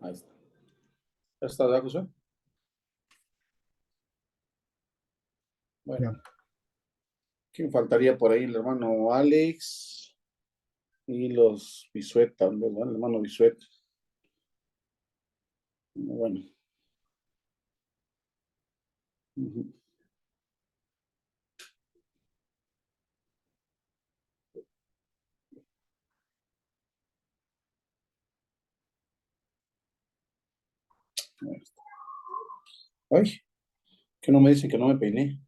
Ahí está. ¿Ya está, ¿verdad, José? Bueno, ¿quién faltaría por ahí? El hermano Alex y los Bisuet también, ¿verdad? El hermano Bisuet. Bueno. Ujú. Ay, que no me dice que no me peiné.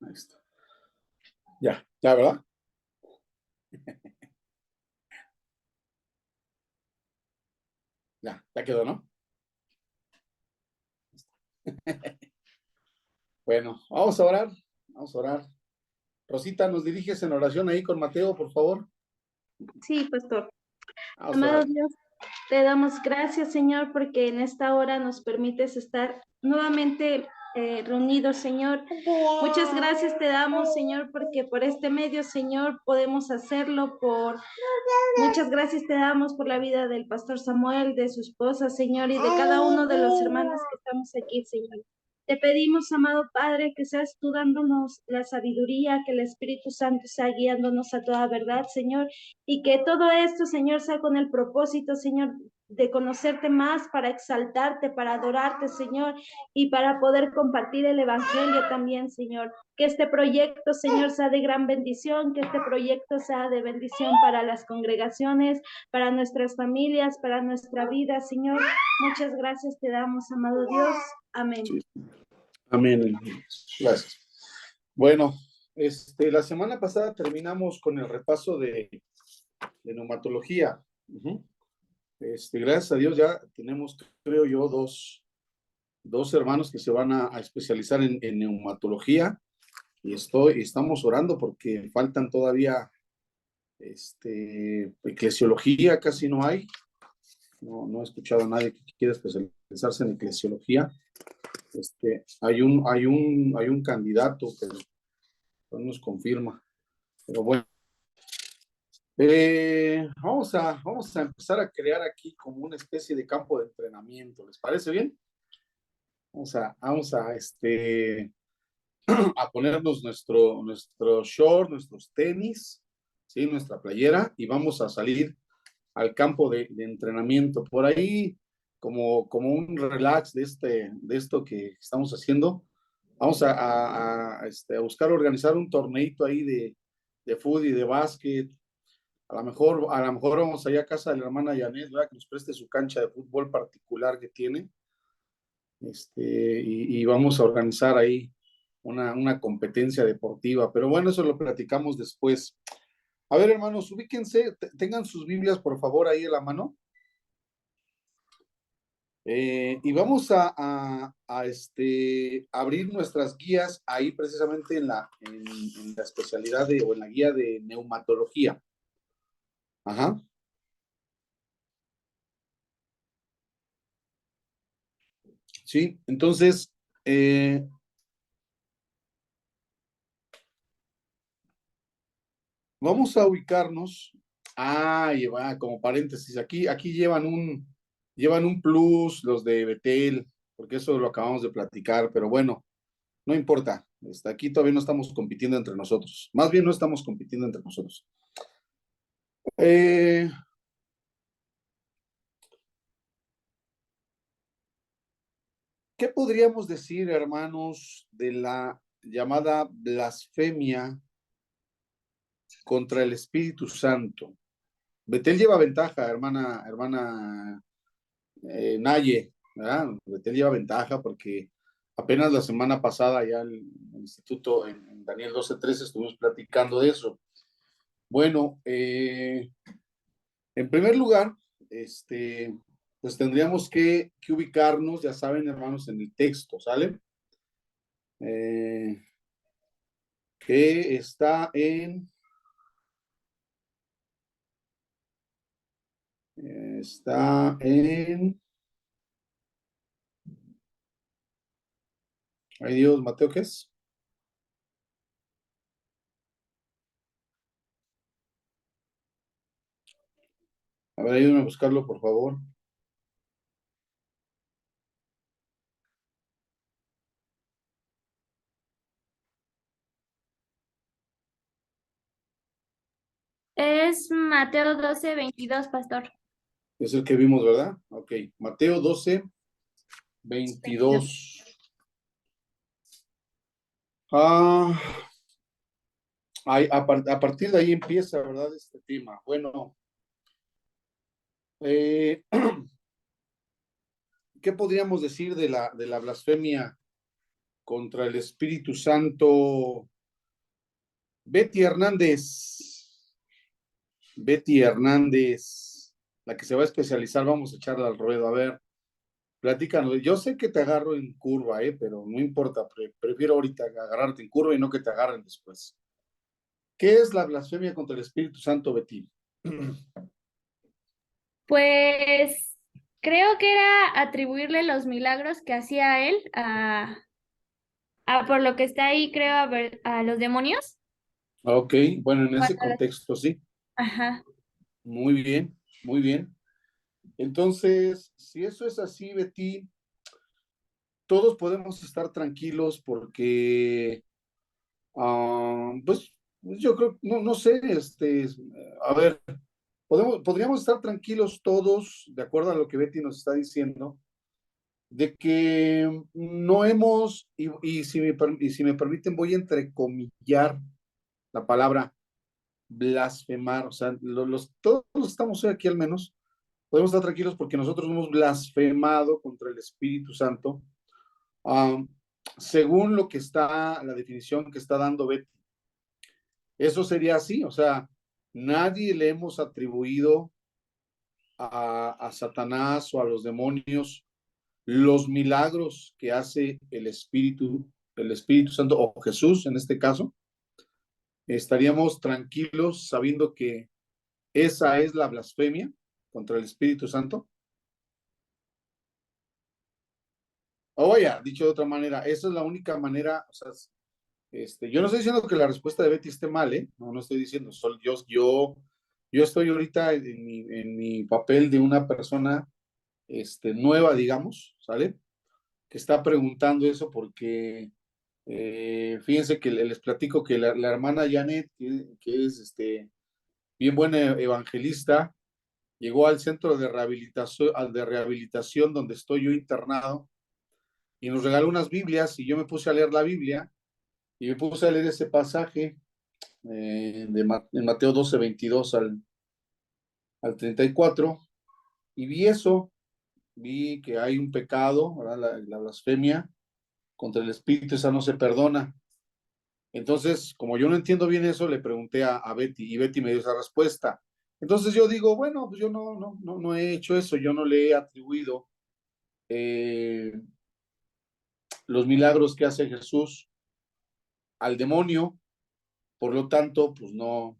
Ahí está. Ya, ya, ¿verdad? Ya, ya quedó, ¿no? Bueno, vamos a orar. Vamos a orar. Rosita, ¿nos diriges en oración ahí con Mateo, por favor? Sí, pastor. Vamos a Amado orar. Dios, te damos gracias, Señor, porque en esta hora nos permites estar nuevamente reunidos, Señor. Muchas gracias te damos, Señor, porque por este medio, Señor, podemos hacerlo. Muchas gracias te damos por la vida del pastor Samuel, de su esposa, Señor, y de cada uno de los hermanos que estamos aquí, Señor. Te pedimos, amado Padre, que seas tú dándonos la sabiduría, que el Espíritu Santo sea guiándonos a toda verdad, Señor, y que todo esto, Señor, sea con el propósito, Señor, de conocerte más, para exaltarte, para adorarte, Señor, y para poder compartir el Evangelio también, Señor. Que este proyecto, Señor, sea de gran bendición, que este proyecto sea de bendición para las congregaciones, para nuestras familias, para nuestra vida, Señor. Muchas gracias te damos, amado Dios. Amén. Sí. Amén. Gracias. Bueno, la semana pasada terminamos con el repaso de neumatología. Uh-huh. Gracias a Dios ya tenemos, creo yo, dos hermanos que se van a especializar en neumatología y estamos orando porque faltan todavía, eclesiología casi no hay. No he escuchado a nadie que quiera especializarse en eclesiología. Hay un candidato, pero no nos confirma. Pero bueno, vamos a empezar a crear aquí como una especie de campo de entrenamiento. ¿Les parece bien? Vamos a ponernos nuestro short, nuestros tenis, ¿sí? Nuestra playera y vamos a salir al campo de entrenamiento. Por ahí, como un relax de esto que estamos haciendo, vamos a buscar organizar un torneito ahí de fútbol y de básquet. A lo mejor vamos allá a casa de la hermana Janet, ¿verdad? Que nos preste su cancha de fútbol particular que tiene. Y vamos a organizar ahí una competencia deportiva. Pero bueno, eso lo platicamos después. A ver, hermanos, ubíquense, tengan sus Biblias, por favor, ahí en la mano. Y vamos a abrir nuestras guías ahí precisamente en la especialidad o en la guía de neumatología. Ajá. Sí, entonces, vamos a ubicarnos. Lleva como paréntesis, aquí llevan un plus los de Betel, porque eso lo acabamos de platicar, pero bueno, no importa. Aquí todavía no estamos compitiendo entre nosotros. Más bien no estamos compitiendo entre nosotros. Eh, ¿Qué podríamos decir, hermanos, de la llamada blasfemia contra el Espíritu Santo? Betel lleva ventaja, hermana Naye, ¿verdad? Betel lleva ventaja porque apenas la semana pasada ya el instituto en Daniel 12:13 estuvimos platicando de eso. Bueno, en primer lugar, pues tendríamos que ubicarnos, ya saben, hermanos, en el texto, ¿sale? Que está en, ay Dios, Mateo, ¿qué es? A ver, ayúdame a buscarlo, por favor. Es Mateo 12:22, pastor. Es el que vimos, ¿verdad? Ok, Mateo 12:22. Ah, a partir de ahí empieza, ¿verdad? Este tema. Bueno, eh, ¿qué podríamos decir de la blasfemia contra el Espíritu Santo? Betty Hernández, Betty Hernández, la que se va a especializar, vamos a echarla al ruedo. A ver, platícanos. Yo sé que te agarro en curva, pero no importa, prefiero ahorita agarrarte en curva y no que te agarren después. ¿Qué es la blasfemia contra el Espíritu Santo, Betty? Pues creo que era atribuirle los milagros que hacía él por lo que está ahí, creo, a los demonios. Ok, bueno, en ese Cuando- contexto, sí. Ajá. Muy bien, muy bien. Entonces, si eso es así, Betty, todos podemos estar tranquilos porque, pues, yo creo, no sé, a ver, podríamos estar tranquilos todos, de acuerdo a lo que Betty nos está diciendo, de que no hemos, y si me permiten, voy a entrecomillar la palabra blasfemar, o sea, todos estamos aquí al menos, podemos estar tranquilos porque nosotros no hemos blasfemado contra el Espíritu Santo, um, según lo que está, la definición que está dando Betty. Eso sería así, o sea, nadie le hemos atribuido a Satanás o a los demonios los milagros que hace el Espíritu Santo o Jesús en este caso. Estaríamos tranquilos sabiendo que esa es la blasfemia contra el Espíritu Santo. O vaya, dicho de otra manera, esa es la única manera, o sea, yo no estoy diciendo que la respuesta de Betty esté mal, ¿eh? No estoy diciendo, yo estoy ahorita en mi papel de una persona nueva, digamos, ¿sale? Que está preguntando eso porque fíjense que les platico que la hermana Janet, que es bien buena evangelista, llegó al centro de rehabilitación donde estoy yo internado y nos regaló unas Biblias y yo me puse a leer la Biblia y me puse a leer ese pasaje en Mateo 12:22 al 34 y vi eso, vi que hay un pecado, ¿verdad? La blasfemia contra el Espíritu, esa no se perdona. Entonces, como yo no entiendo bien eso, le pregunté a Betty y Betty me dio esa respuesta. Entonces yo digo, bueno, pues yo no he hecho eso, yo no le he atribuido eh, los milagros que hace Jesús al demonio, por lo tanto, pues no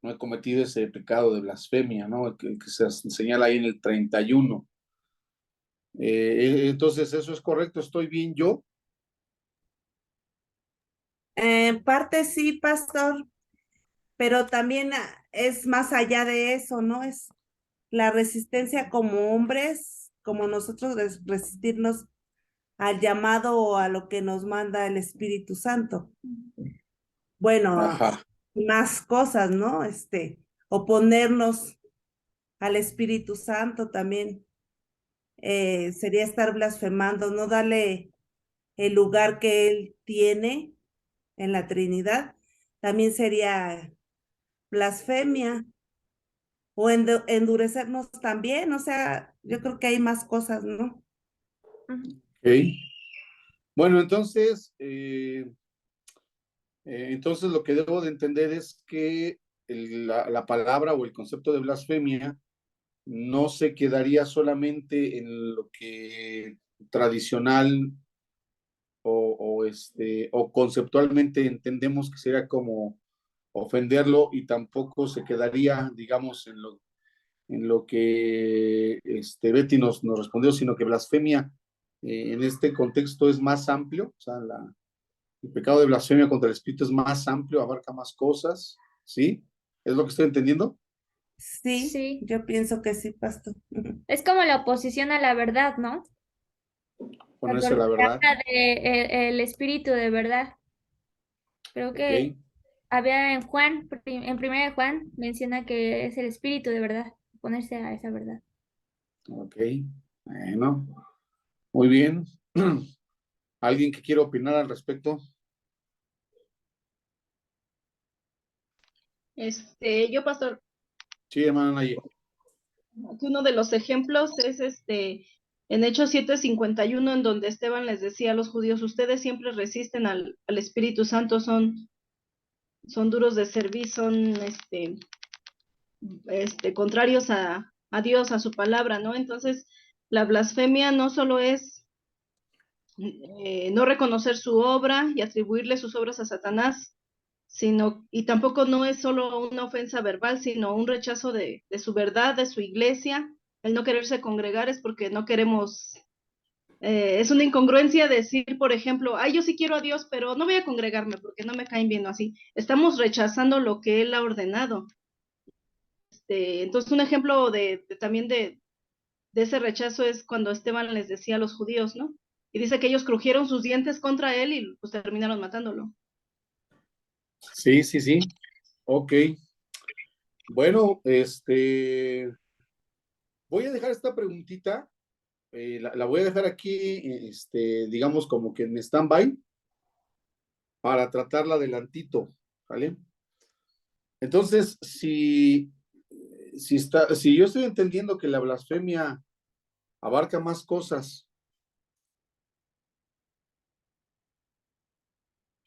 he cometido ese pecado de blasfemia, ¿no? El que se señala ahí en el 31. Entonces, eso es correcto, estoy bien yo. En parte sí, pastor, pero también es más allá de eso, ¿no? Es la resistencia como hombres, como nosotros resistirnos al llamado o a lo que nos manda el Espíritu Santo. Bueno, Ajá. más cosas, ¿no? Oponernos al Espíritu Santo también sería estar blasfemando, no darle el lugar que él tiene en la Trinidad, también sería blasfemia o endurecernos también, o sea, yo creo que hay más cosas, ¿no? Okay. Bueno, entonces, entonces lo que debo de entender es que la palabra o el concepto de blasfemia no se quedaría solamente en lo que tradicional o conceptualmente entendemos que sería como ofenderlo y tampoco se quedaría, digamos, en lo que Betty nos respondió, sino que blasfemia en este contexto es más amplio, o sea, el pecado de blasfemia contra el Espíritu es más amplio, abarca más cosas, ¿sí? ¿Es lo que estoy entendiendo? Sí, Sí, yo pienso que sí, pastor. es como la oposición a la verdad, ¿no? Cuando Ponerse la se verdad. habla de el espíritu de verdad. Creo Ok, que había en Juan, en primera de Juan, menciona que es el espíritu de verdad, ponerse a esa verdad. ok. Bueno, muy bien. ¿Alguien que quiera opinar al respecto? Yo, pastor, Sí, hermana Naye. aquí uno de los ejemplos es en Hechos 7:51, en donde Esteban les decía a los judíos: ustedes siempre resisten al Espíritu Santo, son duros de servir, son contrarios a Dios, a su palabra, ¿no? Entonces, la blasfemia no solo es no reconocer su obra y atribuirle sus obras a Satanás, y tampoco no es solo una ofensa verbal, sino un rechazo de su verdad, de su iglesia. El no quererse congregar es porque no queremos, es una incongruencia decir, por ejemplo, ay, yo sí quiero a Dios, pero no voy a congregarme porque no me caen bien, o así. Estamos rechazando lo que Él ha ordenado. Entonces, un ejemplo también de ese rechazo es cuando Esteban les decía a los judíos, ¿no? Y dice que ellos crujieron sus dientes contra él y pues terminaron matándolo. Sí, sí, sí. Ok. Bueno, voy a dejar esta preguntita, la voy a dejar aquí, digamos como que en stand-by para tratarla adelantito, ¿vale? Entonces, si yo estoy entendiendo que la blasfemia abarca más cosas,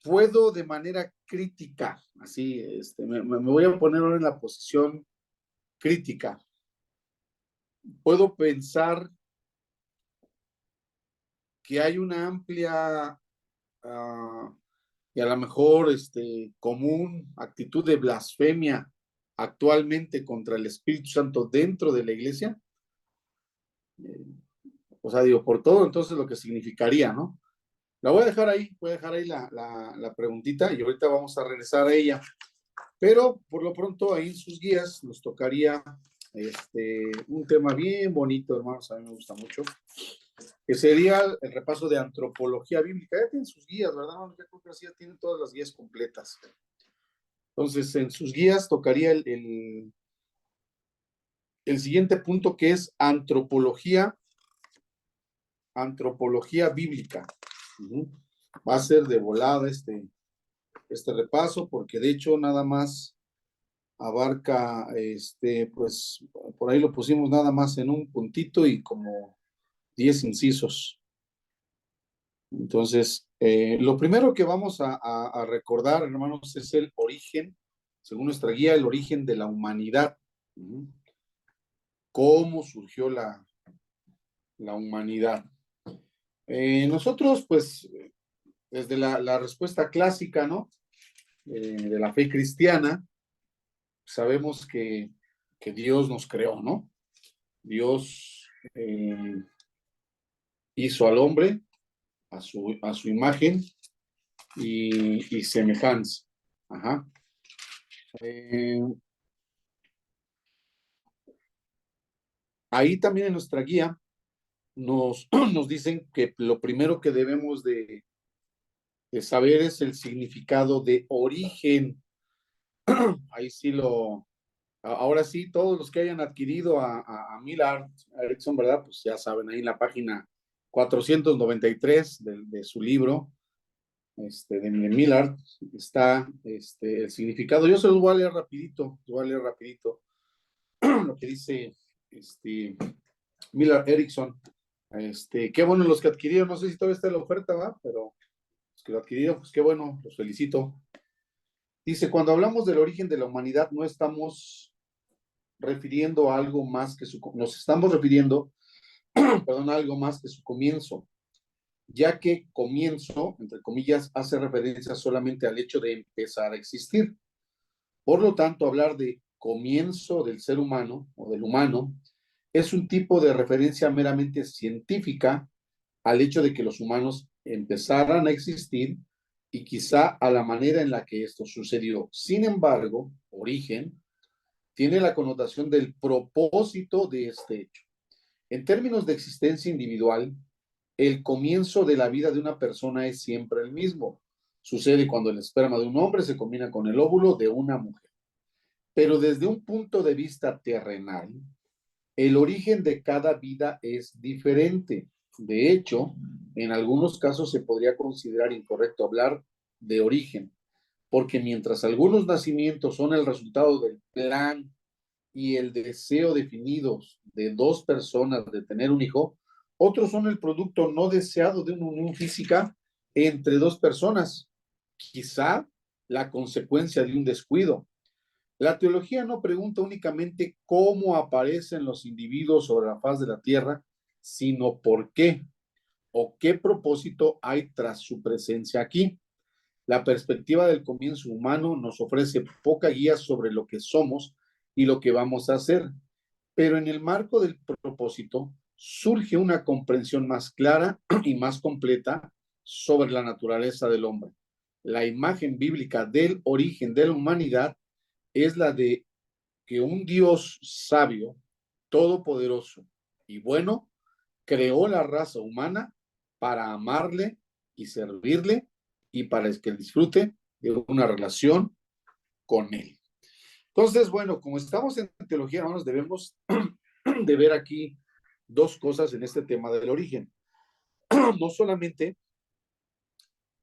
puedo de manera crítica, así, me voy a poner ahora en la posición crítica. Puedo pensar que hay una amplia y a lo mejor común actitud de blasfemia actualmente contra el Espíritu Santo dentro de la iglesia. O sea, digo, por todo entonces lo que significaría, ¿no? La voy a dejar ahí la preguntita y ahorita vamos a regresar a ella. Pero por lo pronto ahí en sus guías nos tocaría un tema bien bonito, hermanos, a mí me gusta mucho, que sería el repaso de antropología bíblica. Ya tienen sus guías, ¿verdad? Ya creo que así ya tienen todas las guías completas. Entonces, en sus guías tocaría el siguiente punto, que es antropología bíblica. Va a ser de volada este repaso, porque de hecho nada más abarca, pues por ahí lo pusimos nada más en un puntito y como 10 incisos. Entonces, lo primero que vamos a recordar, hermanos, es el origen, según nuestra guía, el origen de la humanidad. ¿Cómo surgió la humanidad? Nosotros, pues, desde la respuesta clásica, ¿no? De la fe cristiana, sabemos que Dios nos creó, ¿no? Dios hizo al hombre a su imagen y semejanza. Ajá. Ahí también en nuestra guía nos dicen que lo primero que debemos de saber es el significado de origen. Ahí sí ahora sí, todos los que hayan adquirido a Millard Erickson, ¿verdad? Pues ya saben, ahí en la página 493 de su libro, de Millard, está el significado. Yo se los voy a leer rapidito, lo que dice Millard Erickson. Qué bueno los que adquirieron, no sé si todavía está en la oferta, ¿va? Pero los que lo adquirieron, pues qué bueno, los felicito. Dice, cuando hablamos del origen de la humanidad, no estamos refiriendo a algo más que nos estamos refiriendo, perdón, a algo más que su comienzo, ya que comienzo, entre comillas, hace referencia solamente al hecho de empezar a existir. Por lo tanto, hablar de comienzo del ser humano o del humano es un tipo de referencia meramente científica al hecho de que los humanos empezaran a existir y quizá a la manera en la que esto sucedió. Sin embargo, origen tiene la connotación del propósito de este hecho. En términos de existencia individual, el comienzo de la vida de una persona es siempre el mismo. Sucede cuando el esperma de un hombre se combina con el óvulo de una mujer. Pero desde un punto de vista terrenal, el origen de cada vida es diferente. De hecho, en algunos casos se podría considerar incorrecto hablar de origen, porque mientras algunos nacimientos son el resultado del plan y el deseo definidos de dos personas de tener un hijo, otros son el producto no deseado de una unión física entre dos personas, quizá la consecuencia de un descuido. La teología no pregunta únicamente cómo aparecen los individuos sobre la faz de la tierra, sino por qué o qué propósito hay tras su presencia aquí. La perspectiva del comienzo humano nos ofrece poca guía sobre lo que somos y lo que vamos a hacer, pero en el marco del propósito surge una comprensión más clara y más completa sobre la naturaleza del hombre. La imagen bíblica del origen de la humanidad es la de que un Dios sabio, todopoderoso y bueno creó la raza humana para amarle y servirle y para que disfrute de una relación con él. Entonces, bueno, como estamos en teología, hermanos, debemos de ver aquí dos cosas en este tema del origen. No solamente,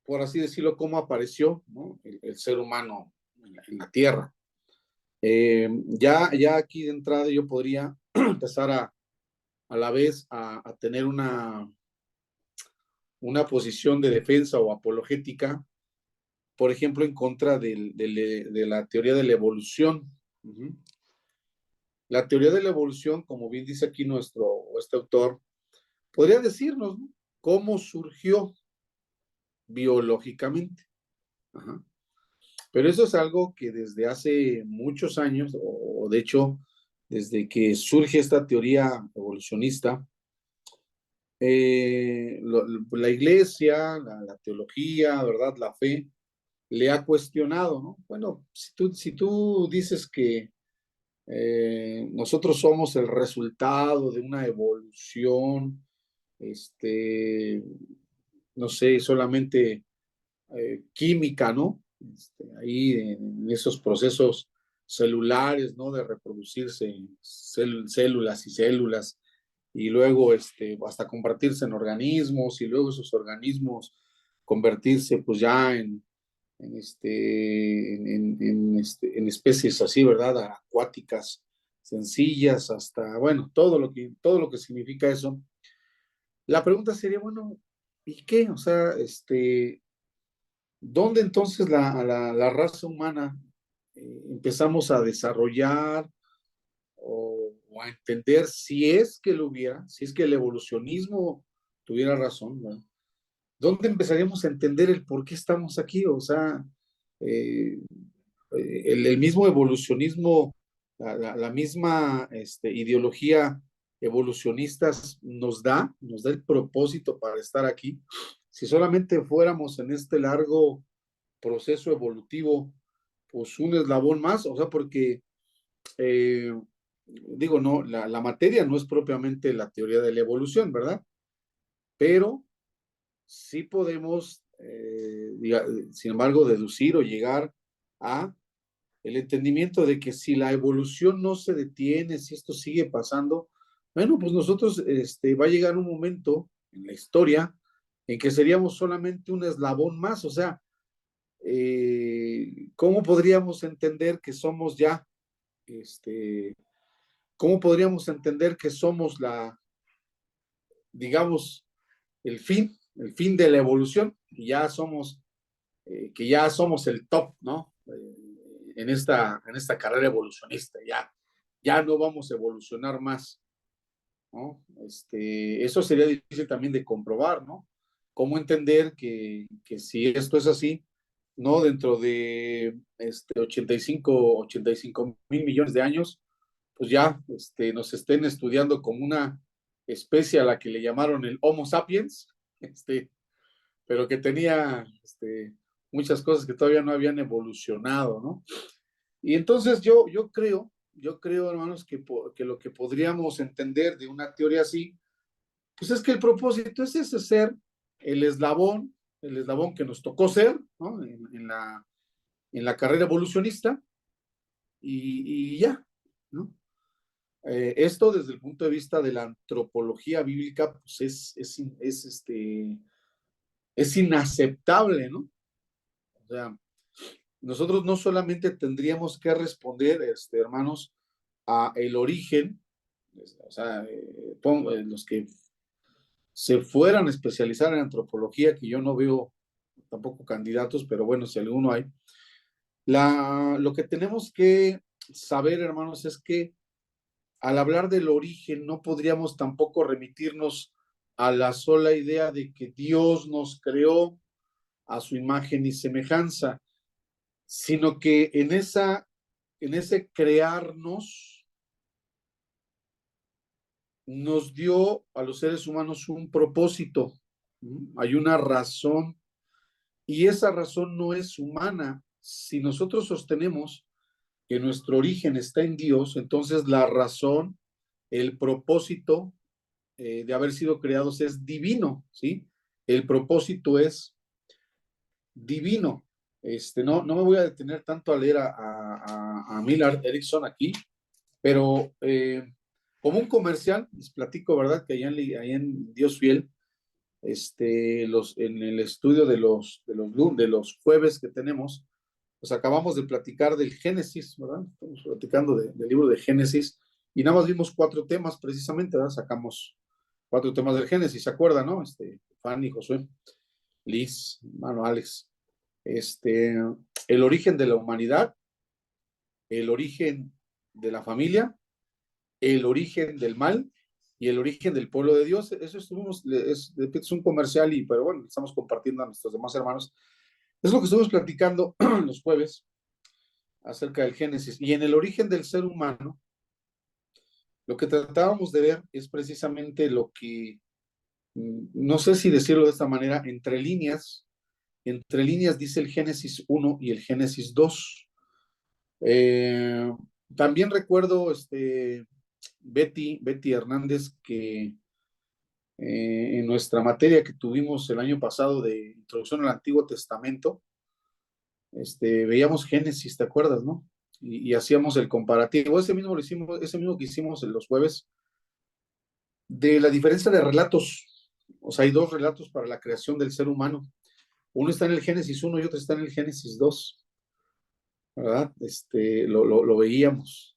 por así decirlo, cómo apareció, ¿no?, el ser humano en la tierra. Ya aquí de entrada yo podría empezar a la vez a tener una posición de defensa o apologética, por ejemplo, en contra de la teoría de la evolución. La teoría de la evolución, como bien dice aquí este autor, podría decirnos, ¿no?, cómo surgió biológicamente. Ajá. Pero eso es algo que desde hace muchos años, o de hecho, desde que surge esta teoría evolucionista, la iglesia, la teología, ¿verdad?, la fe, le ha cuestionado, ¿no? Bueno, si tú dices que nosotros somos el resultado de una evolución, no sé, solamente química, ¿no? Ahí en esos procesos celulares, ¿no?, de reproducirse células y células, y luego hasta convertirse en organismos, y luego esos organismos convertirse pues ya en especies así, ¿verdad?, acuáticas, sencillas, hasta, bueno, todo lo que significa eso. La pregunta sería, bueno, ¿y qué? O sea, ¿dónde entonces la raza humana empezamos a desarrollar o a entender, si es que lo hubiera, si es que el evolucionismo tuviera razón, ¿verdad? ¿Dónde empezaríamos a entender el por qué estamos aquí? O sea, el mismo evolucionismo, la misma ideología evolucionista nos da el propósito para estar aquí. Si solamente fuéramos en este largo proceso evolutivo, pues un eslabón más, o sea, porque, digo, no, la materia no es propiamente la teoría de la evolución, ¿verdad? Pero sí podemos, sin embargo, deducir o llegar a el entendimiento de que si la evolución no se detiene, si esto sigue pasando, bueno, pues nosotros va a llegar un momento en la historia en que seríamos solamente un eslabón más. O sea, ¿cómo podríamos entender que somos ya, cómo podríamos entender que somos digamos, el fin de la evolución, y ya somos, que ya somos el top, ¿no? En esta carrera evolucionista, ya no vamos a evolucionar más, ¿no? Eso sería difícil también de comprobar, ¿no? ¿Cómo entender que si esto es así, ¿no?, dentro de 85 mil millones de años, pues ya nos estén estudiando como una especie a la que le llamaron el Homo sapiens, pero que tenía muchas cosas que todavía no habían evolucionado, ¿no? Y entonces yo creo, yo creo, hermanos, que lo que podríamos entender de una teoría así, pues es que el propósito es ese, ser el eslabón que nos tocó ser, ¿no? En la carrera evolucionista, y ya, ¿no? Esto desde el punto de vista de la antropología bíblica, pues es inaceptable, ¿no? O sea, nosotros no solamente tendríamos que responder, hermanos, a el origen, o sea, los que se fueran a especializar en antropología, que yo no veo tampoco candidatos, pero bueno, si alguno hay, lo que tenemos que saber, hermanos, es que al hablar del origen no podríamos tampoco remitirnos a la sola idea de que Dios nos creó a su imagen y semejanza, sino que en ese crearnos nos dio a los seres humanos un propósito. Hay una razón, y esa razón no es humana. Si nosotros sostenemos que nuestro origen está en Dios, entonces la razón, el propósito de haber sido creados es divino, ¿sí? El propósito es divino. No me voy a detener tanto a leer a Millard Erickson aquí, pero como un comercial, les platico, ¿verdad? Que allá en Dios Fiel, en el estudio de los jueves que tenemos, pues acabamos de platicar del Génesis, ¿verdad? Estamos platicando del libro de Génesis, y nada más vimos 4 temas precisamente, ¿verdad? Sacamos 4 temas del Génesis, ¿se acuerdan, no? Fanny, Josué, Liz, hermano Alex. El origen de la humanidad, el origen de la familia, el origen del mal y el origen del pueblo de Dios. Eso es un comercial, pero bueno, estamos compartiendo a nuestros demás hermanos. Es lo que estuvimos platicando los jueves acerca del Génesis. Y en el origen del ser humano, lo que tratábamos de ver es precisamente lo que, no sé si decirlo de esta manera, entre líneas dice el Génesis 1 y el Génesis 2. También recuerdo, Betty Hernández, que en nuestra materia que tuvimos el año pasado de Introducción al Antiguo Testamento, veíamos Génesis, ¿te acuerdas, no? Y hacíamos el comparativo, ese mismo que hicimos en los jueves, de la diferencia de relatos. O sea, hay 2 relatos para la creación del ser humano. Uno está en el Génesis 1 y otro está en el Génesis 2, ¿verdad? Lo veíamos.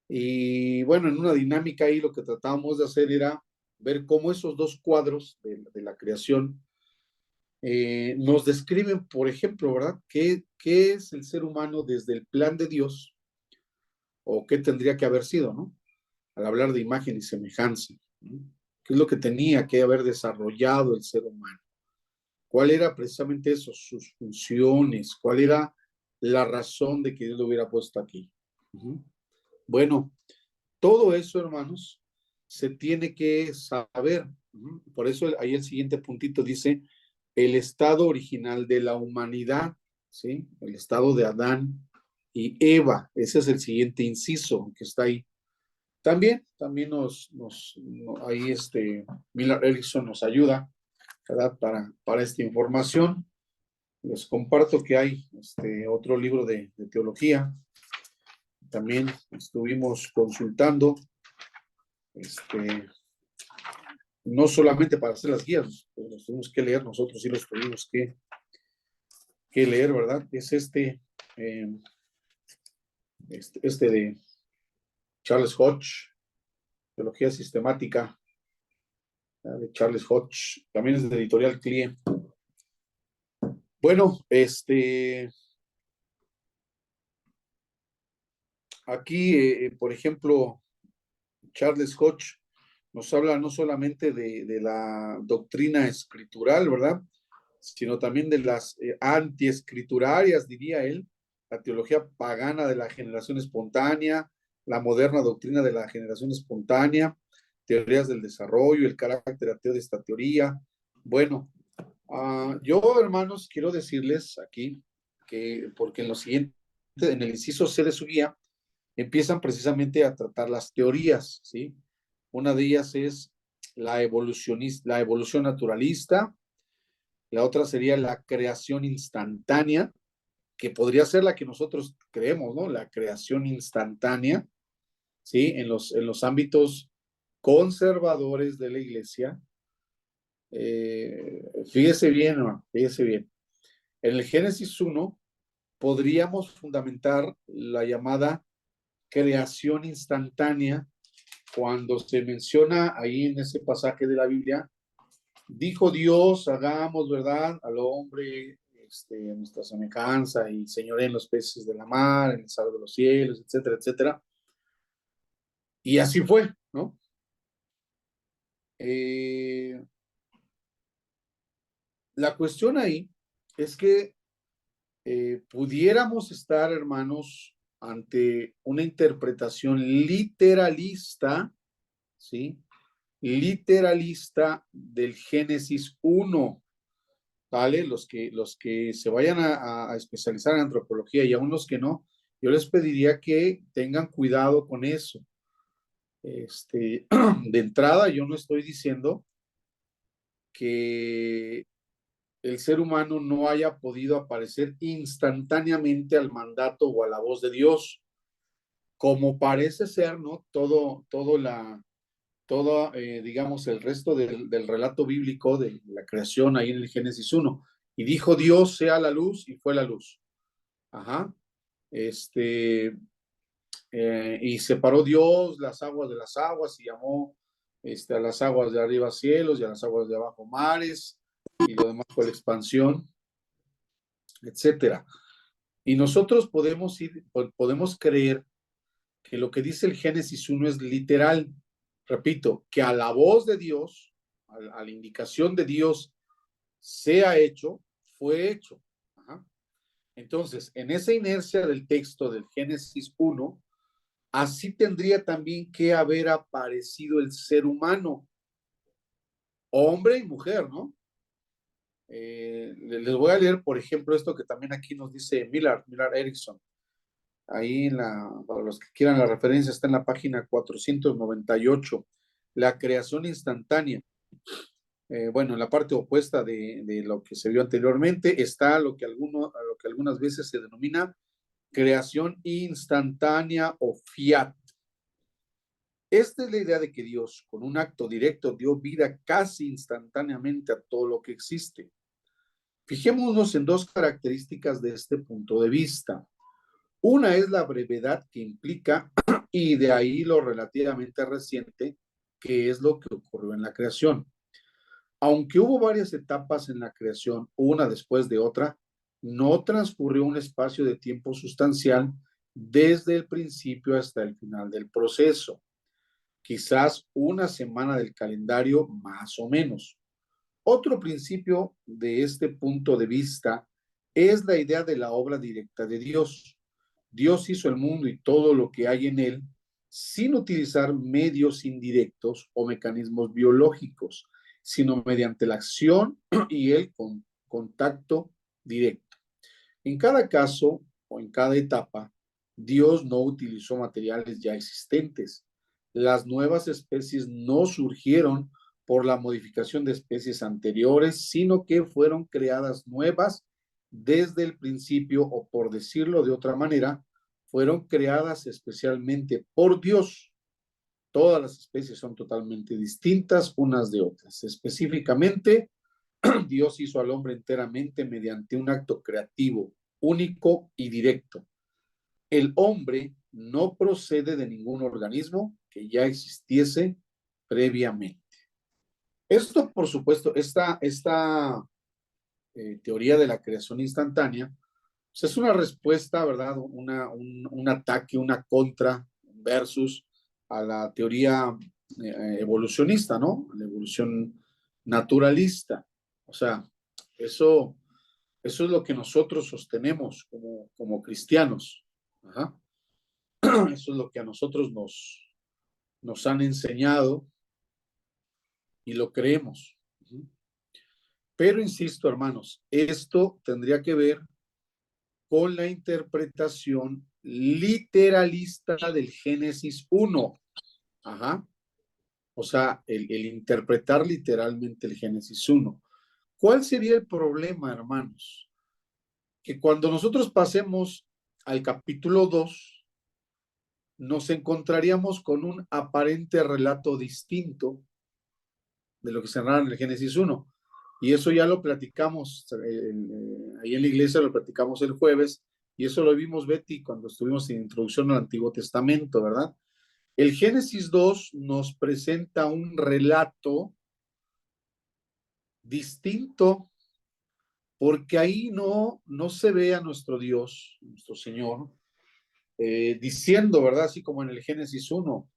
Y bueno, en una dinámica ahí lo que tratábamos de hacer era ver cómo esos 2 cuadros de la creación nos describen, por ejemplo, ¿verdad? ¿Qué es el ser humano desde el plan de Dios? ¿O qué tendría que haber sido, ¿no? Al hablar de imagen y semejanza, ¿no? ¿Qué es lo que tenía que haber desarrollado el ser humano? ¿Cuál era precisamente eso, sus funciones? ¿Cuál era la razón de que Dios lo hubiera puesto aquí? Bueno, todo eso, hermanos, se tiene que saber. Por eso ahí el siguiente puntito dice el estado original de la humanidad, ¿sí? El estado de Adán y Eva. Ese es el siguiente inciso que está ahí. También ahí Millard Erickson nos ayuda, ¿verdad? Para esta información. Les comparto que hay otro libro de teología. También estuvimos consultando, no solamente para hacer las guías, pues los tenemos que leer, nosotros sí los tenemos que leer, ¿verdad? Es este de Charles Hodge, Teología Sistemática, de Charles Hodge, también es de Editorial CLIE. Bueno, aquí, por ejemplo, Charles Hodge nos habla no solamente de la doctrina escritural, ¿verdad? Sino también de las antiescriturarias, diría él, la teología pagana de la generación espontánea, la moderna doctrina de la generación espontánea, teorías del desarrollo, el carácter ateo de esta teoría. Bueno, yo, hermanos, quiero decirles aquí que, porque en el inciso C de su guía, empiezan precisamente a tratar las teorías, ¿sí? Una de ellas es la evolución naturalista, la otra sería la creación instantánea, que podría ser la que nosotros creemos, ¿no? La creación instantánea, ¿sí? En los ámbitos conservadores de la iglesia. Fíjese bien, ¿no? Fíjese bien. En el Génesis 1 podríamos fundamentar la llamada creación instantánea cuando se menciona ahí en ese pasaje de la Biblia, dijo Dios, hagamos, ¿verdad?, al hombre a nuestra semejanza y señoree en los peces de la mar, en el sal de los cielos, etcétera, etcétera. Y así fue, ¿no? La cuestión ahí es que pudiéramos estar, hermanos, ante una interpretación literalista, ¿sí? Literalista del Génesis 1, ¿vale? Los que se vayan a especializar en antropología y aún los que no, yo les pediría que tengan cuidado con eso. De entrada, yo no estoy diciendo que el ser humano no haya podido aparecer instantáneamente al mandato o a la voz de Dios, como parece ser, ¿no? Digamos, el resto del relato bíblico de la creación ahí en el Génesis 1. Y dijo Dios, sea la luz, y fue la luz. Ajá. Y separó Dios las aguas de las aguas y llamó a las aguas de arriba cielos y a las aguas de abajo mares, y lo demás fue la expansión, etcétera. Y nosotros podemos creer que lo que dice el Génesis 1 es literal. Repito, que a la voz de Dios, a la indicación de Dios, sea hecho, fue hecho. Ajá. Entonces, en esa inercia del texto del Génesis 1, así tendría también que haber aparecido el ser humano, hombre y mujer, ¿no? Les voy a leer, por ejemplo, esto que también aquí nos dice Millard Erickson. Ahí, para los que quieran la referencia, está en la página 498. La creación instantánea. Bueno, en la parte opuesta de lo que se vio anteriormente está lo que algunas veces se denomina creación instantánea o fiat. Esta es la idea de que Dios, con un acto directo, dio vida casi instantáneamente a todo lo que existe. Fijémonos en dos características de este punto de vista. Una es la brevedad que implica, y de ahí lo relativamente reciente, que es lo que ocurrió en la creación. Aunque hubo varias etapas en la creación, una después de otra, no transcurrió un espacio de tiempo sustancial desde el principio hasta el final del proceso. Quizás una semana del calendario más o menos. Otro principio de este punto de vista es la idea de la obra directa de Dios. Dios hizo el mundo y todo lo que hay en él sin utilizar medios indirectos o mecanismos biológicos, sino mediante la acción y el contacto directo. En cada caso o en cada etapa, Dios no utilizó materiales ya existentes. Las nuevas especies no surgieron por la modificación de especies anteriores, sino que fueron creadas nuevas desde el principio, o por decirlo de otra manera, fueron creadas especialmente por Dios. Todas las especies son totalmente distintas unas de otras. Específicamente, Dios hizo al hombre enteramente mediante un acto creativo, único y directo. El hombre no procede de ningún organismo que ya existiese previamente. Esto, por supuesto, esta teoría de la creación instantánea, pues es una respuesta, ¿verdad? Un ataque, una contra versus a la teoría evolucionista, ¿no? La evolución naturalista. O sea, eso es lo que nosotros sostenemos como cristianos. Ajá. Eso es lo que a nosotros nos han enseñado y lo creemos. Pero insisto, hermanos, esto tendría que ver con la interpretación literalista del Génesis 1. Ajá. O sea, el interpretar literalmente el Génesis 1. ¿Cuál sería el problema, hermanos? Que cuando nosotros pasemos al capítulo 2, nos encontraríamos con un aparente relato distinto de lo que se narra en el Génesis 1. Y eso ya lo platicamos, ahí en la iglesia lo platicamos el jueves, y eso lo vimos, Betty, cuando estuvimos en Introducción al Antiguo Testamento, ¿verdad? El Génesis 2 nos presenta un relato distinto, porque ahí no se ve a nuestro Dios, nuestro Señor, diciendo, ¿verdad? Así como en el Génesis 1,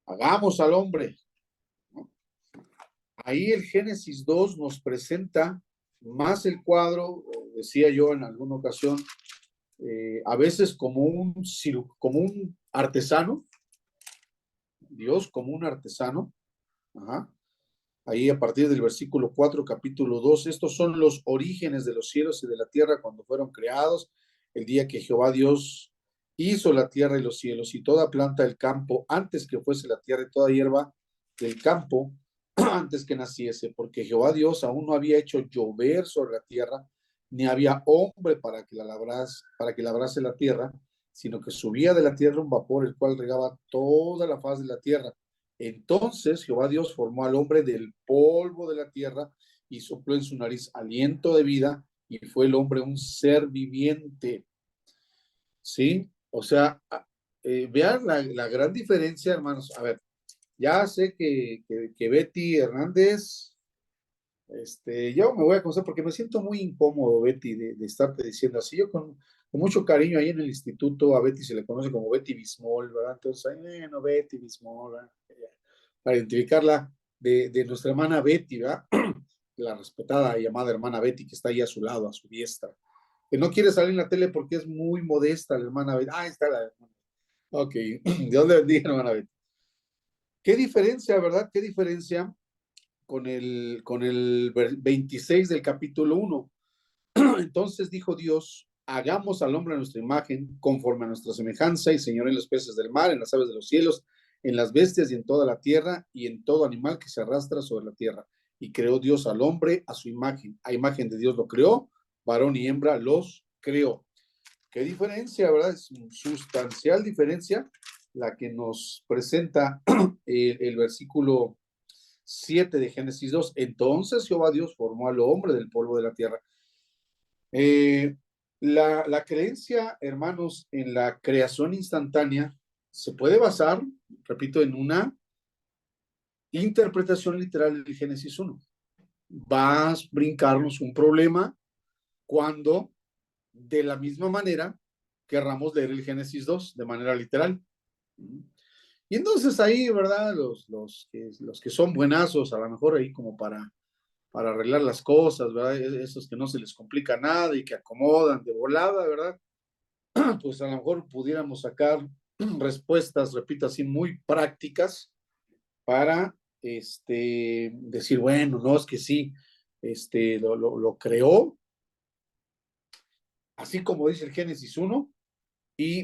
hagamos al hombre, ¿no? Ahí el Génesis 2 nos presenta más el cuadro, decía yo en alguna ocasión, a veces como un artesano, Dios como un artesano. Ajá. Ahí a partir del versículo 4, capítulo 2, estos son los orígenes de los cielos y de la tierra cuando fueron creados, el día que Jehová Dios hizo la tierra y los cielos y toda planta del campo antes que fuese la tierra y toda hierba del campo antes que naciese, porque Jehová Dios aún no había hecho llover sobre la tierra, ni había hombre para que labrase la tierra, sino que subía de la tierra un vapor el cual regaba toda la faz de la tierra. Entonces Jehová Dios formó al hombre del polvo de la tierra y sopló en su nariz aliento de vida y fue el hombre un ser viviente. ¿Sí? O sea, vean la gran diferencia, hermanos. A ver, ya sé que Betty Hernández, yo me voy a conocer porque me siento muy incómodo, Betty, de estarte diciendo así. Yo con mucho cariño ahí en el instituto a Betty se le conoce como Betty Bismol, ¿verdad? Entonces, no, Betty Bismol, ¿verdad? Para identificarla de nuestra hermana Betty, ¿verdad? La respetada y amada hermana Betty que está ahí a su lado, a su diestra. Que no quiere salir en la tele porque es muy modesta la hermana Betty. Ah, está la hermana. Ok, Dios le bendiga, hermana Betty. ¿Qué diferencia, verdad? ¿Qué diferencia con el 26 del capítulo 1? Entonces dijo Dios, hagamos al hombre a nuestra imagen, conforme a nuestra semejanza, y señor en los peces del mar, en las aves de los cielos, en las bestias y en toda la tierra, y en todo animal que se arrastra sobre la tierra. Y creó Dios al hombre a su imagen. A imagen de Dios lo creó, varón y hembra los creó. ¿Qué diferencia, verdad? Es una sustancial diferencia la que nos presenta el versículo 7 de Génesis 2. Entonces Jehová Dios formó al hombre del polvo de la tierra. La creencia, hermanos, en la creación instantánea se puede basar, repito, en una interpretación literal del Génesis 1. Va a brincarnos un problema cuando, de la misma manera, querramos leer el Génesis 2 de manera literal. Y entonces ahí, ¿verdad? Los que son buenazos, a lo mejor ahí como para arreglar las cosas, ¿verdad? Esos que no se les complica nada y que acomodan de volada, ¿verdad? Pues a lo mejor pudiéramos sacar respuestas, repito, así muy prácticas para decir, bueno, no, es que sí, lo creó, así como dice el Génesis 1,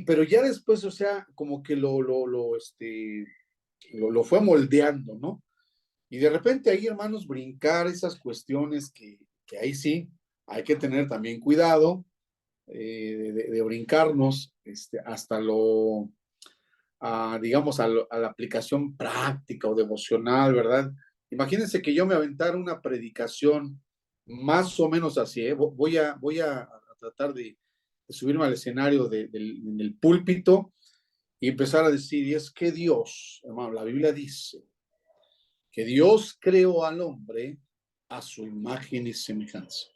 pero ya después, o sea, como que lo fue moldeando, ¿no? Y de repente ahí, hermanos, brincar esas cuestiones que ahí sí hay que tener también cuidado de brincarnos hasta digamos, a la aplicación práctica o devocional, ¿verdad? Imagínense que yo me aventara una predicación más o menos así, ¿eh? Voy a tratar de subirme al escenario en el púlpito y empezar a decir, y es que Dios, hermano, la Biblia dice que Dios creó al hombre a su imagen y semejanza.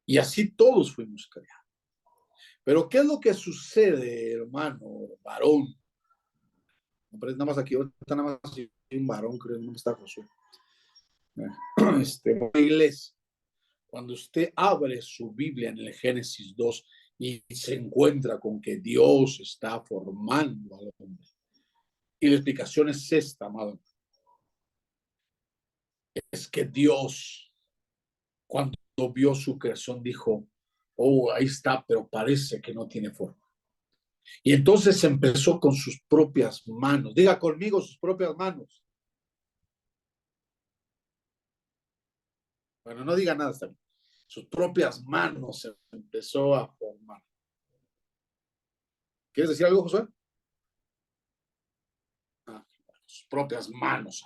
Y así todos fuimos creados. Pero ¿qué es lo que sucede, hermano, varón? Nada más aquí, ahorita nada más un varón, creo, no me está Josué. Iglesia, cuando usted abre su Biblia en el Génesis 2 y se encuentra con que Dios está formando al hombre. Y la explicación es esta, amado. Es que Dios, cuando vio su creación, dijo, oh, ahí está, pero parece que no tiene forma. Y entonces empezó con sus propias manos. Diga conmigo, sus propias manos. Bueno, no diga nada, está bien. Sus propias manos se empezó a formar. ¿Quieres decir algo, Josué? Sus propias manos.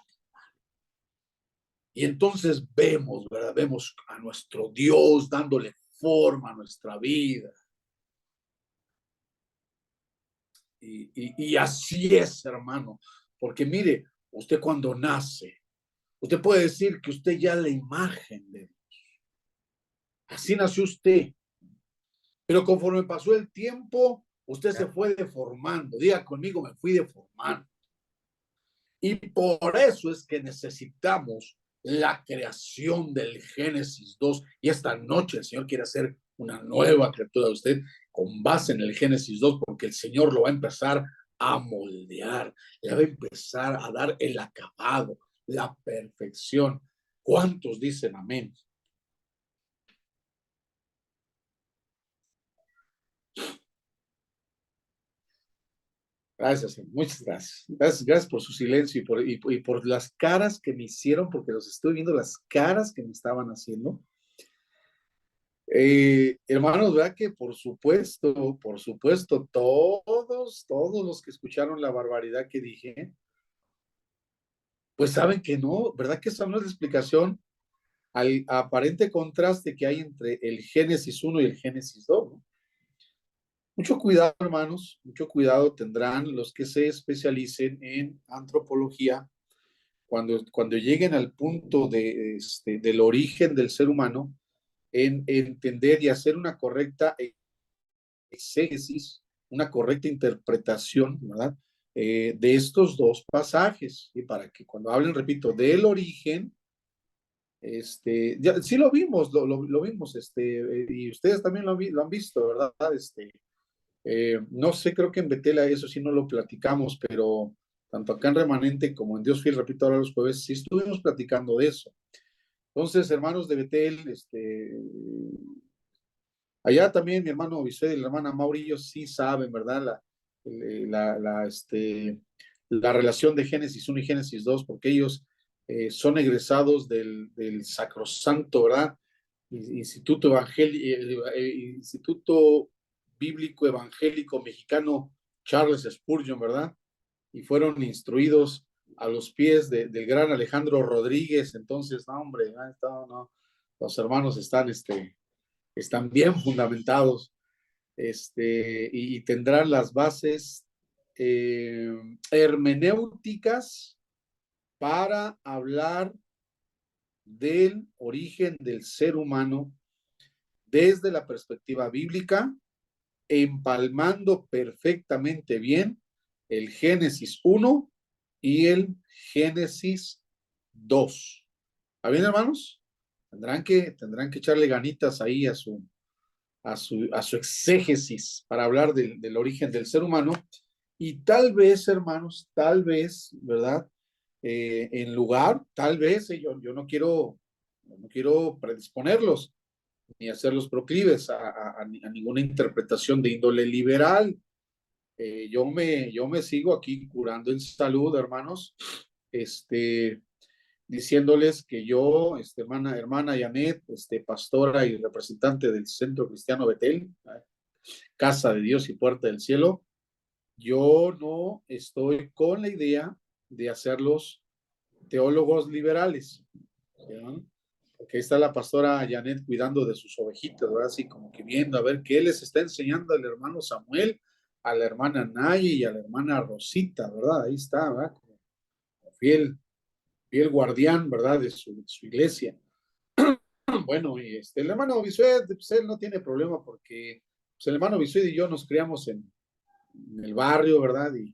Y entonces vemos, ¿verdad? Vemos a nuestro Dios dándole forma a nuestra vida. Y así es, hermano. Porque mire, usted cuando nace, usted puede decir que usted ya es la imagen de Dios. Así nació usted. Pero conforme pasó el tiempo, usted se fue deformando. Diga conmigo, me fui deformando. Y por eso es que necesitamos la creación del Génesis 2. Y esta noche el Señor quiere hacer una nueva criatura de usted con base en el Génesis 2, porque el Señor lo va a empezar a moldear, le va a empezar a dar el acabado, la perfección. ¿Cuántos dicen amén? Gracias, muchas gracias. Gracias por su silencio y por las caras que me hicieron, porque los estoy viendo, las caras que me estaban haciendo. Hermanos, ¿verdad que por supuesto, todos los que escucharon la barbaridad que dije, pues saben que no, ¿verdad que esa no es la explicación al aparente contraste que hay entre el Génesis 1 y el Génesis 2, ¿no? Mucho cuidado, hermanos, mucho cuidado tendrán los que se especialicen en antropología cuando lleguen al punto del origen del ser humano, en entender y hacer una correcta exégesis, una correcta interpretación, ¿verdad? De estos dos pasajes, y para que cuando hablen, repito, del origen, ya, sí lo vimos, lo vimos, y ustedes también lo han visto, ¿verdad? No sé, creo que en Betela eso sí no lo platicamos, pero tanto acá en Remanente como en Dios Fiel, repito ahora los jueves, sí estuvimos platicando de eso. Entonces, hermanos de Betel, allá también mi hermano Vicente y la hermana Maurillo sí saben, ¿verdad? La relación de Génesis 1 y Génesis 2, porque ellos son egresados del Sacrosanto, ¿verdad? Instituto Bíblico Evangélico Mexicano Charles Spurgeon, ¿verdad? Y fueron instruidos a los pies del gran Alejandro Rodríguez. Entonces, no, hombre, no, los hermanos están bien fundamentados, y tendrán las bases hermenéuticas para hablar del origen del ser humano desde la perspectiva bíblica, empalmando perfectamente bien el Génesis 1 y el Génesis 2. ¿Está bien, hermanos? Tendrán que echarle ganitas ahí a su exégesis para hablar del origen del ser humano. Y tal vez, hermanos, tal vez, ¿verdad? En lugar, tal vez, yo no quiero predisponerlos ni hacerlos proclives a ninguna interpretación de índole liberal. Yo me sigo aquí curando en salud, hermanos, diciéndoles que yo, hermana Janet, pastora y representante del Centro Cristiano Betel, Casa de Dios y Puerta del Cielo, yo no estoy con la idea de hacerlos teólogos liberales, ¿ya? Porque ahí está la pastora Janet cuidando de sus ovejitas, ¿verdad? Así como que viendo a ver qué les está enseñando al hermano Samuel, a la hermana Naye y a la hermana Rosita, ¿verdad? Ahí está, ¿verdad? Como fiel guardián, ¿verdad? De su iglesia. Bueno, y el hermano Bisuet, pues él no tiene problema porque pues, el hermano Bisuet y yo nos criamos en el barrio, ¿verdad? Y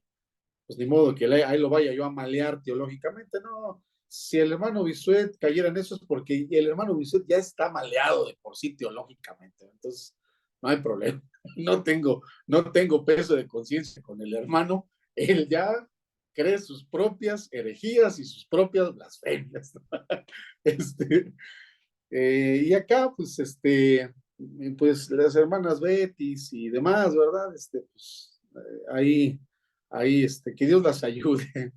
pues ni modo que ahí lo vaya yo a malear teológicamente, no. Si el hermano Bisuet cayera en eso es porque el hermano Bisuet ya está maleado de por sí teológicamente, entonces no hay problema. No tengo peso de conciencia con el hermano, él ya cree sus propias herejías y sus propias blasfemias. Y acá, pues, pues las hermanas Betis y demás, ¿verdad? Pues que Dios las ayude.